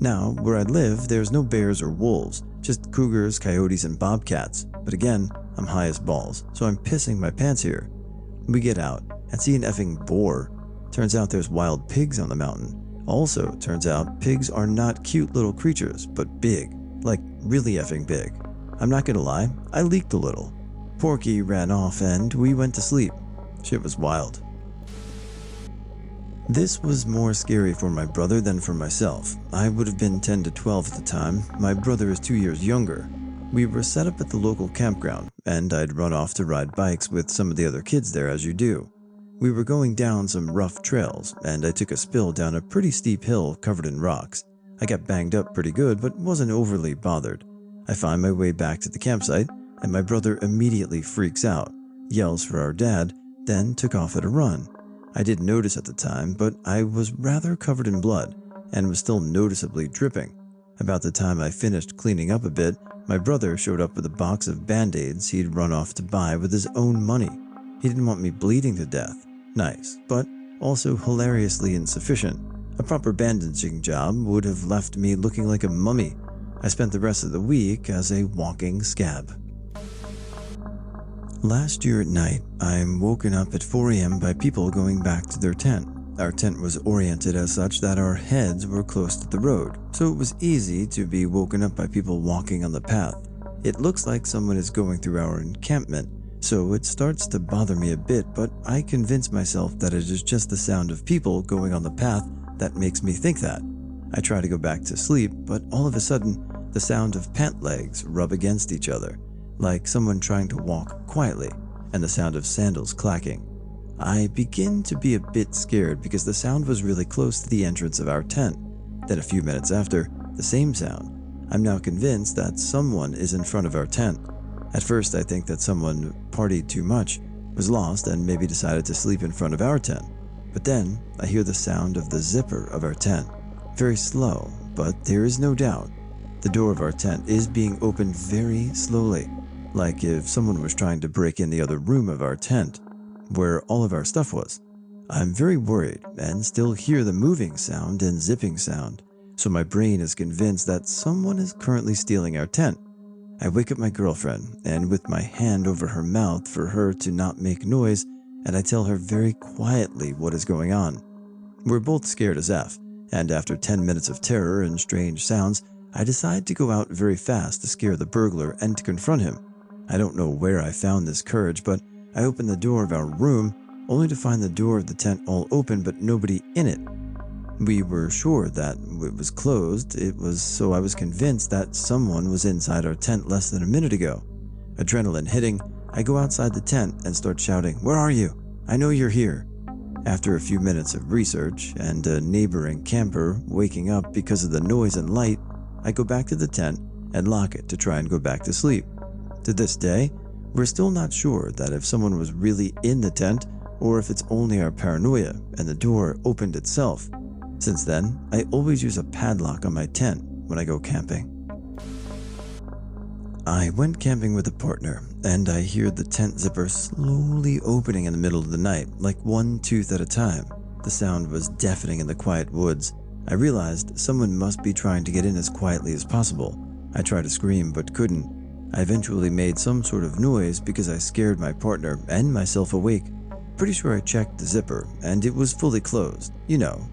Now, where I live, there's no bears or wolves, just cougars, coyotes, and bobcats. But again, I'm high as balls, so I'm pissing my pants here. We get out and see an effing boar. Turns out there's wild pigs on the mountain. Also, turns out pigs are not cute little creatures, but big, like really effing big. I'm not gonna lie, I leaked a little. Porky ran off and we went to sleep. Shit was wild. This was more scary for my brother than for myself. I would have been 10 to 12 at the time. My brother is 2 years younger. We were set up at the local campground, and I'd run off to ride bikes with some of the other kids there, as you do. We were going down some rough trails, and I took a spill down a pretty steep hill covered in rocks. I got banged up pretty good, but wasn't overly bothered. I find my way back to the campsite, and my brother immediately freaks out, yells for our dad, then took off at a run. I didn't notice at the time, but I was rather covered in blood, and was still noticeably dripping. About the time I finished cleaning up a bit, my brother showed up with a box of band-aids he'd run off to buy with his own money. He didn't want me bleeding to death. Nice, but also hilariously insufficient. A proper bandaging job would have left me looking like a mummy. I spent the rest of the week as a walking scab. Last year at night, I'm woken up at 4 a.m. by people going back to their tent. Our tent was oriented as such that our heads were close to the road, so it was easy to be woken up by people walking on the path. It looks like someone is going through our encampment, so it starts to bother me a bit, but I convince myself that it is just the sound of people going on the path that makes me think that. I try to go back to sleep, but all of a sudden, the sound of pant legs rub against each other, like someone trying to walk quietly, and the sound of sandals clacking. I begin to be a bit scared because the sound was really close to the entrance of our tent. Then a few minutes after, the same sound. I'm now convinced that someone is in front of our tent. At first I think that someone partied too much, was lost, and maybe decided to sleep in front of our tent. But then I hear the sound of the zipper of our tent. Very slow, but there is no doubt. The door of our tent is being opened very slowly, like if someone was trying to break in the other room of our tent, where all of our stuff was. I'm very worried and still hear the moving sound and zipping sound, so my brain is convinced that someone is currently stealing our tent. I wake up my girlfriend, and with my hand over her mouth for her to not make noise, and I tell her very quietly what is going on. We're both scared as F, and after 10 minutes of terror and strange sounds, I decide to go out very fast to scare the burglar and to confront him. I don't know where I found this courage, but I open the door of our room, only to find the door of the tent all open but nobody in it. We were sure that it was closed, so I was convinced that someone was inside our tent less than a minute ago. Adrenaline hitting, I go outside the tent and start shouting, "Where are you? I know you're here." After a few minutes of research and a neighboring camper waking up because of the noise and light, I go back to the tent and lock it to try and go back to sleep. To this day, we're still not sure that if someone was really in the tent or if it's only our paranoia and the door opened itself. Since then, I always use a padlock on my tent when I go camping. I went camping with a partner, and I hear the tent zipper slowly opening in the middle of the night, like one tooth at a time. The sound was deafening in the quiet woods. I realized someone must be trying to get in as quietly as possible. I tried to scream but couldn't. I eventually made some sort of noise because I scared my partner and myself awake. Pretty sure I checked the zipper and it was fully closed,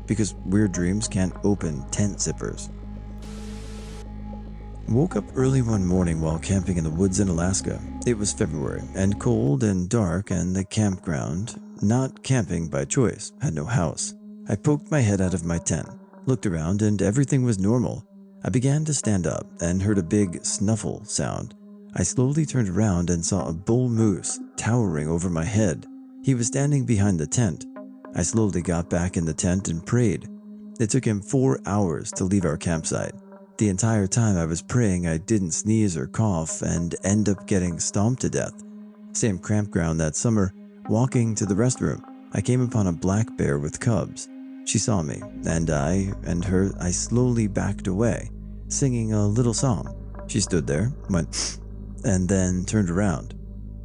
because weird dreams can't open tent zippers. Woke up early one morning while camping in the woods in Alaska. It was February and cold and dark, and the campground, not camping by choice, had no house. I poked my head out of my tent, looked around, and everything was normal. I began to stand up and heard a big snuffle sound. I slowly turned around and saw a bull moose towering over my head. He was standing behind the tent. I slowly got back in the tent and prayed. It took him 4 hours to leave our campsite. The entire time I was praying, I didn't sneeze or cough and end up getting stomped to death. Same campground that summer, walking to the restroom, I came upon a black bear with cubs. She saw me, and I slowly backed away, singing a little song. She stood there, went, and then turned around.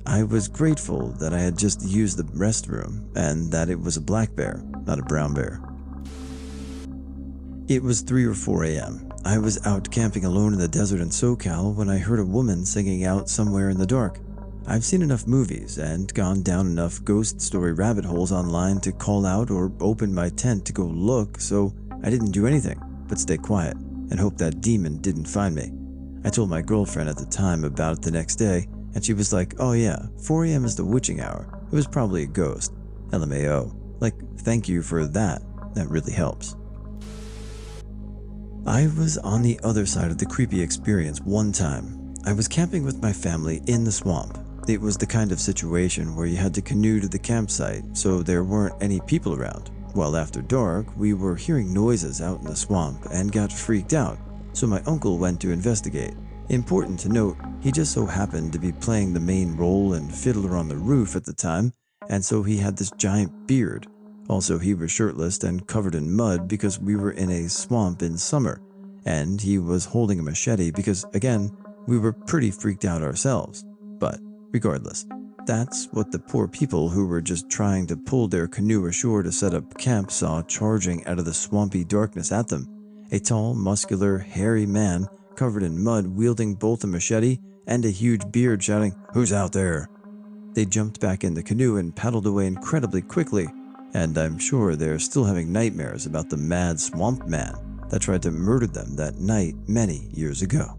I was grateful that I had just used the restroom and that it was a black bear, not a brown bear. It was 3 or 4 a.m. I was out camping alone in the desert in SoCal when I heard a woman singing out somewhere in the dark. I've seen enough movies and gone down enough ghost story rabbit holes online to call out or open my tent to go look, so I didn't do anything but stay quiet and hope that demon didn't find me. I told my girlfriend at the time about it the next day, and she was like, "Oh yeah, 4 a.m. is the witching hour. It was probably a ghost. LMAO. Like, thank you for that. That really helps." I was on the other side of the creepy experience one time. I was camping with my family in the swamp. It was the kind of situation where you had to canoe to the campsite, so there weren't any people around. Well, after dark, we were hearing noises out in the swamp and got freaked out, so my uncle went to investigate. Important to note, he just so happened to be playing the main role and fiddler on the roof at the time, and so he had this giant beard. Also, he was shirtless and covered in mud because we were in a swamp in summer, and he was holding a machete because, again, we were pretty freaked out ourselves. But regardless, that's what the poor people who were just trying to pull their canoe ashore to set up camp saw charging out of the swampy darkness at them. A tall, muscular, hairy man covered in mud wielding both a machete and a huge beard shouting, "Who's out there?" They jumped back in the canoe and paddled away incredibly quickly, and I'm sure they're still having nightmares about the mad swamp man that tried to murder them that night many years ago.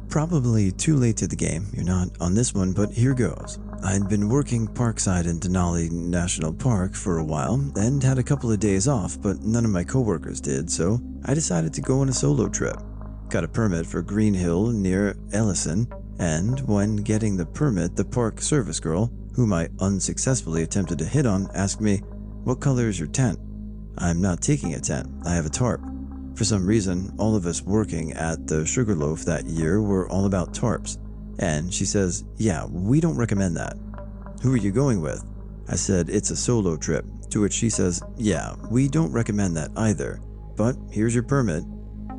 Probably too late to the game, you're not on this one, but here goes. I'd been working parkside in Denali National Park for a while and had a couple of days off, but none of my coworkers did, so I decided to go on a solo trip. Got a permit for Green Hill near Ellison, and when getting the permit, the park service girl, whom I unsuccessfully attempted to hit on, asked me, "What color is your tent?" "I'm not taking a tent, I have a tarp." For some reason, all of us working at the Sugarloaf that year were all about tarps. And she says, "Yeah, we don't recommend that." "Who are you going with?" I said, "It's a solo trip," to which she says, "Yeah, we don't recommend that either, but here's your permit."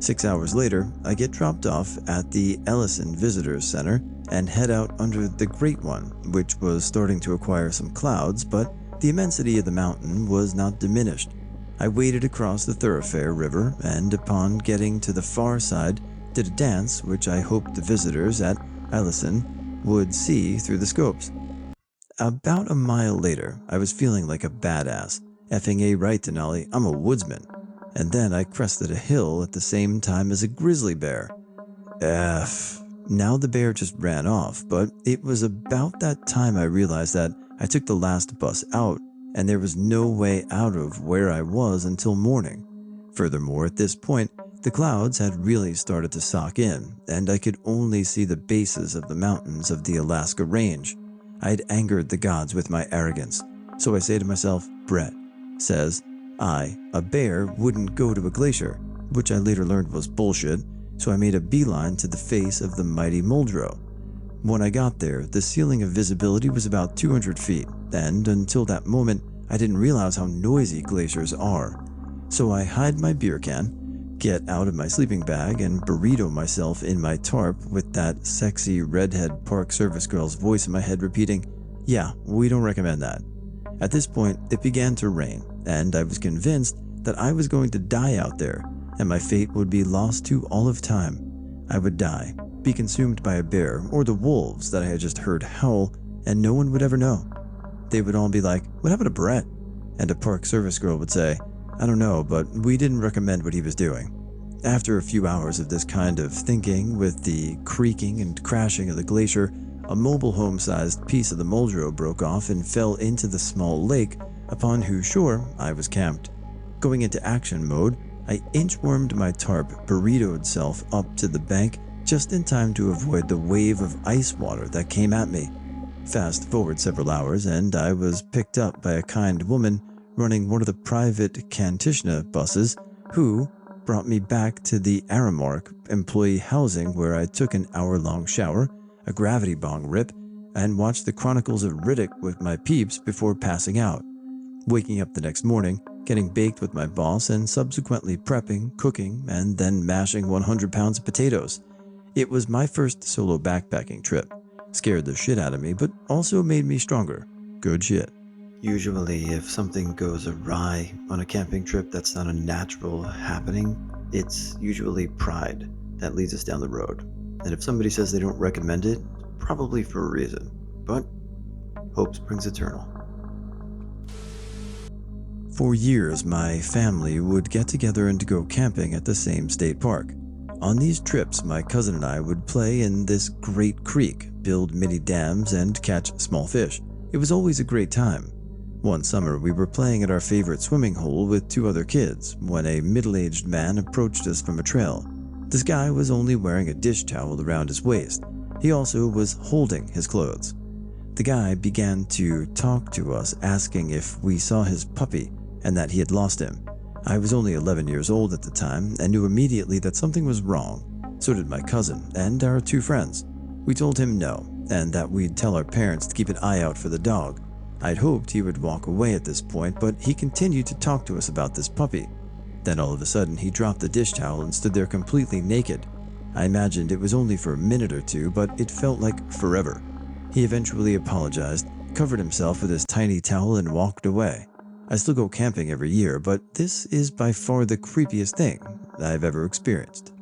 6 hours later, I get dropped off at the Ellison Visitors Center and head out under the Great One, which was starting to acquire some clouds, but the immensity of the mountain was not diminished. I waded across the thoroughfare river and, upon getting to the far side, did a dance which I hoped the visitors at Ellison would see through the scopes. About a mile later, I was feeling like a badass. Effing A right, Denali, I'm a woodsman. And then I crested a hill at the same time as a grizzly bear. F. Now the bear just ran off, but it was about that time I realized that I took the last bus out, and there was no way out of where I was until morning. Furthermore, at this point, the clouds had really started to sock in, and I could only see the bases of the mountains of the Alaska Range. I had angered the gods with my arrogance, so I say to myself, "Brett says a bear wouldn't go to a glacier," which I later learned was bullshit, so I made a beeline to the face of the mighty Muldrow. When I got there, the ceiling of visibility was about 200 feet, and until that moment, I didn't realize how noisy glaciers are. So I hide my beer can, get out of my sleeping bag, and burrito myself in my tarp with that sexy redhead park service girl's voice in my head repeating, "Yeah, we don't recommend that." At this point, it began to rain, and I was convinced that I was going to die out there, and my fate would be lost to all of time. I would die, be consumed by a bear or the wolves that I had just heard howl, and no one would ever know. They would all be like, "What happened to Brett?" And a park service girl would say, "I don't know, but we didn't recommend what he was doing." After a few hours of this kind of thinking, with the creaking and crashing of the glacier, a mobile home-sized piece of the Muldrow broke off and fell into the small lake upon whose shore I was camped. Going into action mode, I inchwormed my tarp burritoed self up to the bank just in time to avoid the wave of ice water that came at me. Fast forward several hours, and I was picked up by a kind woman running one of the private Kantishna buses, who brought me back to the Aramark employee housing, where I took an hour-long shower, a gravity bong rip, and watched the Chronicles of Riddick with my peeps before passing out. Waking up the next morning, getting baked with my boss, and subsequently prepping, cooking, and then mashing 100 pounds of potatoes. It was my first solo backpacking trip. Scared the shit out of me, but also made me stronger. Good shit. Usually, if something goes awry on a camping trip that's not a natural happening, it's usually pride that leads us down the road. And if somebody says they don't recommend it, probably for a reason. But hope springs eternal. For years, my family would get together and go camping at the same state park. On these trips, my cousin and I would play in this great creek, build mini dams, and catch small fish. It was always a great time. One summer, we were playing at our favorite swimming hole with 2 other kids when a middle-aged man approached us from a trail. This guy was only wearing a dish towel around his waist. He also was holding his clothes. The guy began to talk to us, asking if we saw his puppy and that he had lost him. I was only 11 years old at the time and knew immediately that something was wrong. So did my cousin and our 2 friends. We told him no, and that we'd tell our parents to keep an eye out for the dog. I'd hoped he would walk away at this point, but he continued to talk to us about this puppy. Then all of a sudden, he dropped the dish towel and stood there completely naked. I imagined it was only for a minute or 2, but it felt like forever. He eventually apologized, covered himself with his tiny towel, and walked away. I still go camping every year, but this is by far the creepiest thing I've ever experienced.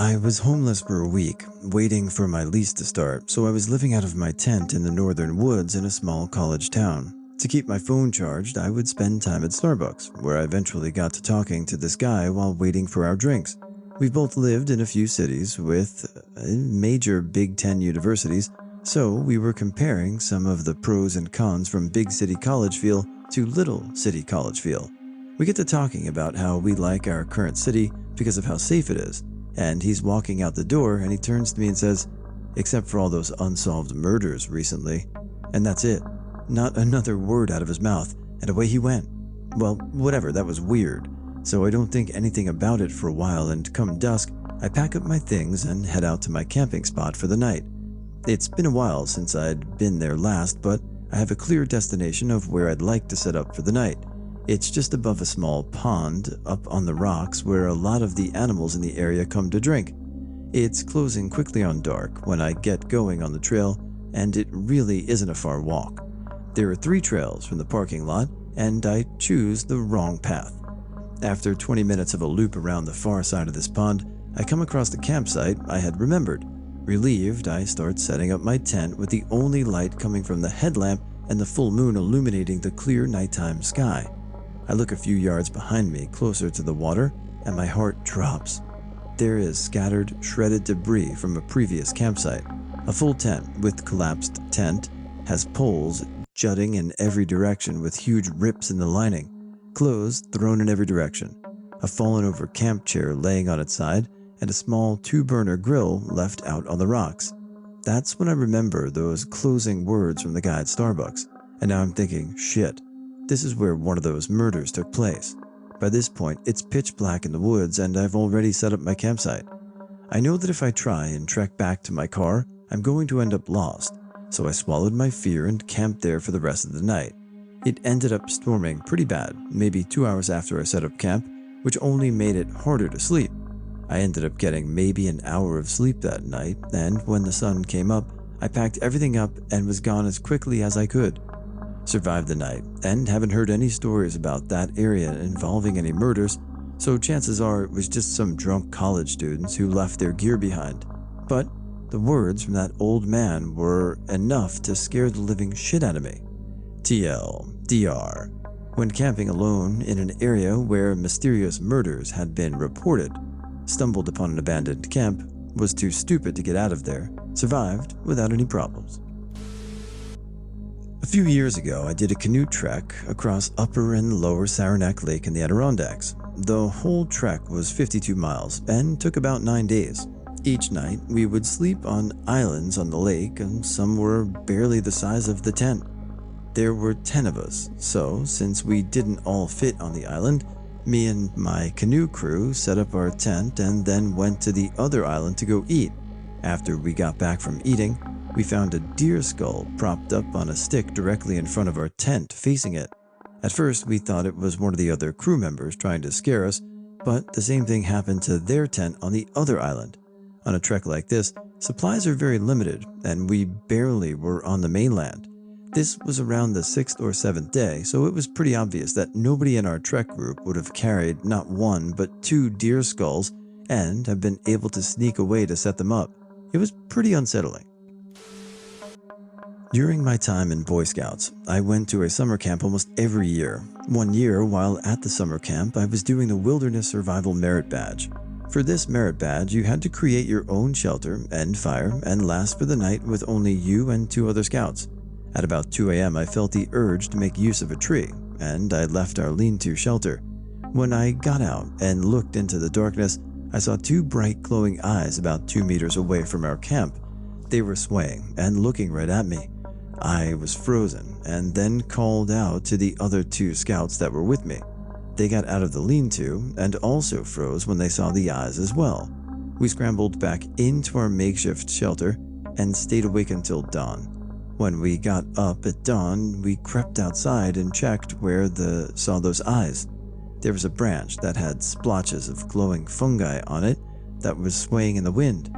I was homeless for a week, waiting for my lease to start, so I was living out of my tent in the northern woods in a small college town. To keep my phone charged, I would spend time at Starbucks, where I eventually got to talking to this guy while waiting for our drinks. We've both lived in a few cities with major Big Ten universities, so we were comparing some of the pros and cons from big city college feel to little city college feel. We get to talking about how we like our current city because of how safe it is, and he's walking out the door and he turns to me and says, "Except for all those unsolved murders recently." And that's it. Not another word out of his mouth, and away he went. Well, whatever, that was weird. So I don't think anything about it for a while, and come dusk, I pack up my things and head out to my camping spot for the night. It's been a while since I'd been there last, but I have a clear destination of where I'd like to set up for the night. It's just above a small pond up on the rocks where a lot of the animals in the area come to drink. It's closing quickly on dark when I get going on the trail, and it really isn't a far walk. There are 3 trails from the parking lot, and I choose the wrong path. After 20 minutes of a loop around the far side of this pond, I come across the campsite I had remembered. Relieved, I start setting up my tent with the only light coming from the headlamp and the full moon illuminating the clear nighttime sky. I look a few yards behind me, closer to the water, and my heart drops. There is scattered, shredded debris from a previous campsite. A full tent with collapsed tent has poles jutting in every direction with huge rips in the lining. Clothes thrown in every direction. A fallen over camp chair laying on its side, and a small 2-burner grill left out on the rocks. That's when I remember those closing words from the guy at Starbucks, and now I'm thinking, shit, this is where one of those murders took place. By this point, it's pitch black in the woods, and I've already set up my campsite. I know that if I try and trek back to my car, I'm going to end up lost, so I swallowed my fear and camped there for the rest of the night. It ended up storming pretty bad, maybe 2 hours after I set up camp, which only made it harder to sleep. I ended up getting maybe an hour of sleep that night, and when the sun came up, I packed everything up and was gone as quickly as I could. Survived the night, and haven't heard any stories about that area involving any murders, so chances are it was just some drunk college students who left their gear behind. But the words from that old man were enough to scare the living shit out of me. TLDR. When camping alone in an area where mysterious murders had been reported, stumbled upon an abandoned camp, was too stupid to get out of there, survived without any problems. A few years ago, I did a canoe trek across Upper and Lower Saranac Lake in the Adirondacks. The whole trek was 52 miles and took about 9 days. Each night, we would sleep on islands on the lake, and some were barely the size of the tent. There were 10 of us, so since we didn't all fit on the island, me and my canoe crew set up our tent and then went to the other island to go eat. After we got back from eating, we found a deer skull propped up on a stick directly in front of our tent facing it. At first, we thought it was one of the other crew members trying to scare us, but the same thing happened to their tent on the other island. On a trek like this, supplies are very limited, and we barely were on the mainland. This was around the 6th or 7th day, so it was pretty obvious that nobody in our trek group would have carried not 1 but 2 deer skulls and have been able to sneak away to set them up. It was pretty unsettling. During my time in Boy Scouts, I went to a summer camp almost every year. One year, while at the summer camp, I was doing the Wilderness Survival Merit Badge. For this merit badge, you had to create your own shelter, end fire, and last for the night with only you and 2 other scouts. At about 2 a.m., I felt the urge to make use of a tree, and I left our lean-to shelter. When I got out and looked into the darkness, I saw 2 bright glowing eyes about 2 meters away from our camp. They were swaying and looking right at me. I was frozen and then called out to the other 2 scouts that were with me. They got out of the lean-to and also froze when they saw the eyes as well. We scrambled back into our makeshift shelter and stayed awake until dawn. When we got up at dawn, we crept outside and checked where saw those eyes. There was a branch that had splotches of glowing fungi on it that was swaying in the wind.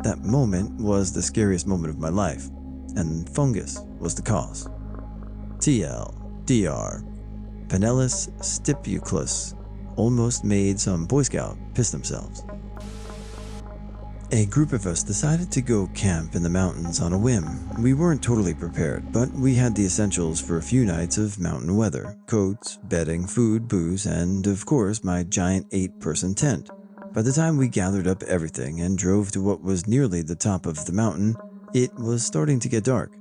That moment was the scariest moment of my life, and fungus was the cause. TLDR. Pinellus stipucus almost made some Boy Scout piss themselves. A group of us decided to go camp in the mountains on a whim. We weren't totally prepared, but we had the essentials for a few nights of mountain weather: coats, bedding, food, booze, and, of course, my giant 8-person tent. By the time we gathered up everything and drove to what was nearly the top of the mountain, it was starting to get dark.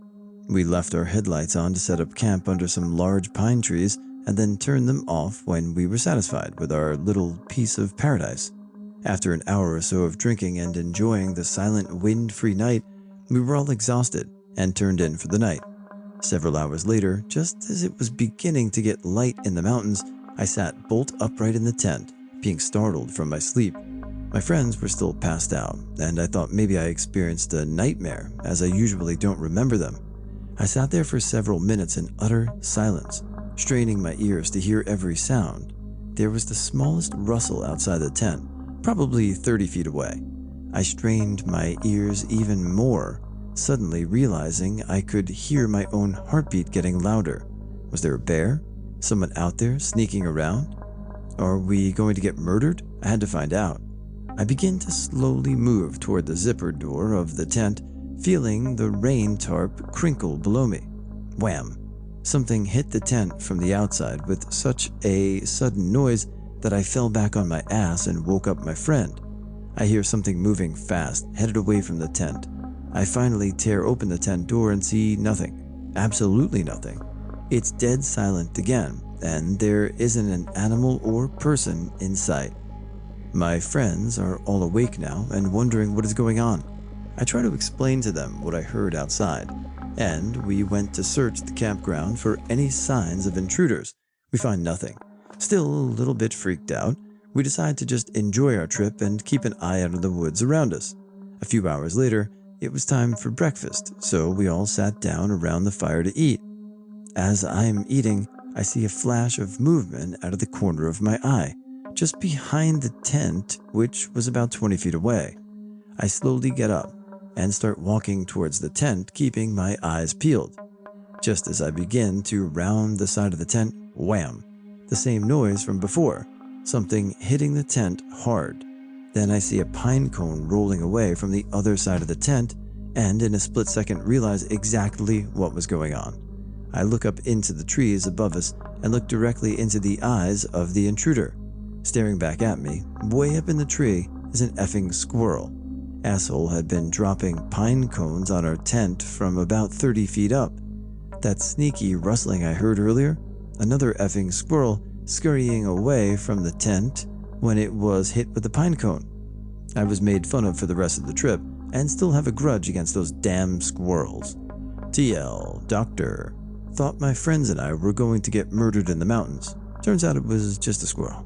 We left our headlights on to set up camp under some large pine trees and then turned them off when we were satisfied with our little piece of paradise. After an hour or so of drinking and enjoying the silent, wind-free night, we were all exhausted and turned in for the night. Several hours later, just as it was beginning to get light in the mountains, I sat bolt upright in the tent, being startled from my sleep. My friends were still passed out, and I thought maybe I experienced a nightmare, as I usually don't remember them. I sat there for several minutes in utter silence, straining my ears to hear every sound. There was the smallest rustle outside the tent, probably 30 feet away. I strained my ears even more, suddenly realizing I could hear my own heartbeat getting louder. Was there a bear? Someone out there sneaking around? Are we going to get murdered? I had to find out. I began to slowly move toward the zipper door of the tent, feeling the rain tarp crinkle below me. Wham! Something hit the tent from the outside with such a sudden noise that I fell back on my ass and woke up my friend. I hear something moving fast, headed away from the tent. I finally tear open the tent door and see nothing. Absolutely nothing. It's dead silent again, and there isn't an animal or person in sight. My friends are all awake now and wondering what is going on. I try to explain to them what I heard outside, and we went to search the campground for any signs of intruders. We find nothing. Still a little bit freaked out, we decide to just enjoy our trip and keep an eye out of the woods around us. A few hours later, it was time for breakfast, so we all sat down around the fire to eat. As I am eating, I see a flash of movement out of the corner of my eye, just behind the tent, which was about 20 feet away. I slowly get up and start walking towards the tent, keeping my eyes peeled. Just as I begin to round the side of the tent, wham! The same noise from before, something hitting the tent hard. Then I see a pine cone rolling away from the other side of the tent, and in a split second realize exactly what was going on. I look up into the trees above us and look directly into the eyes of the intruder. Staring back at me, way up in the tree, is an effing squirrel. Asshole had been dropping pine cones on our tent from about 30 feet up. That sneaky rustling I heard earlier, another effing squirrel scurrying away from the tent when it was hit with the pine cone. I was made fun of for the rest of the trip and still have a grudge against those damn squirrels. TL, doctor, thought my friends and I were going to get murdered in the mountains. Turns out it was just a squirrel.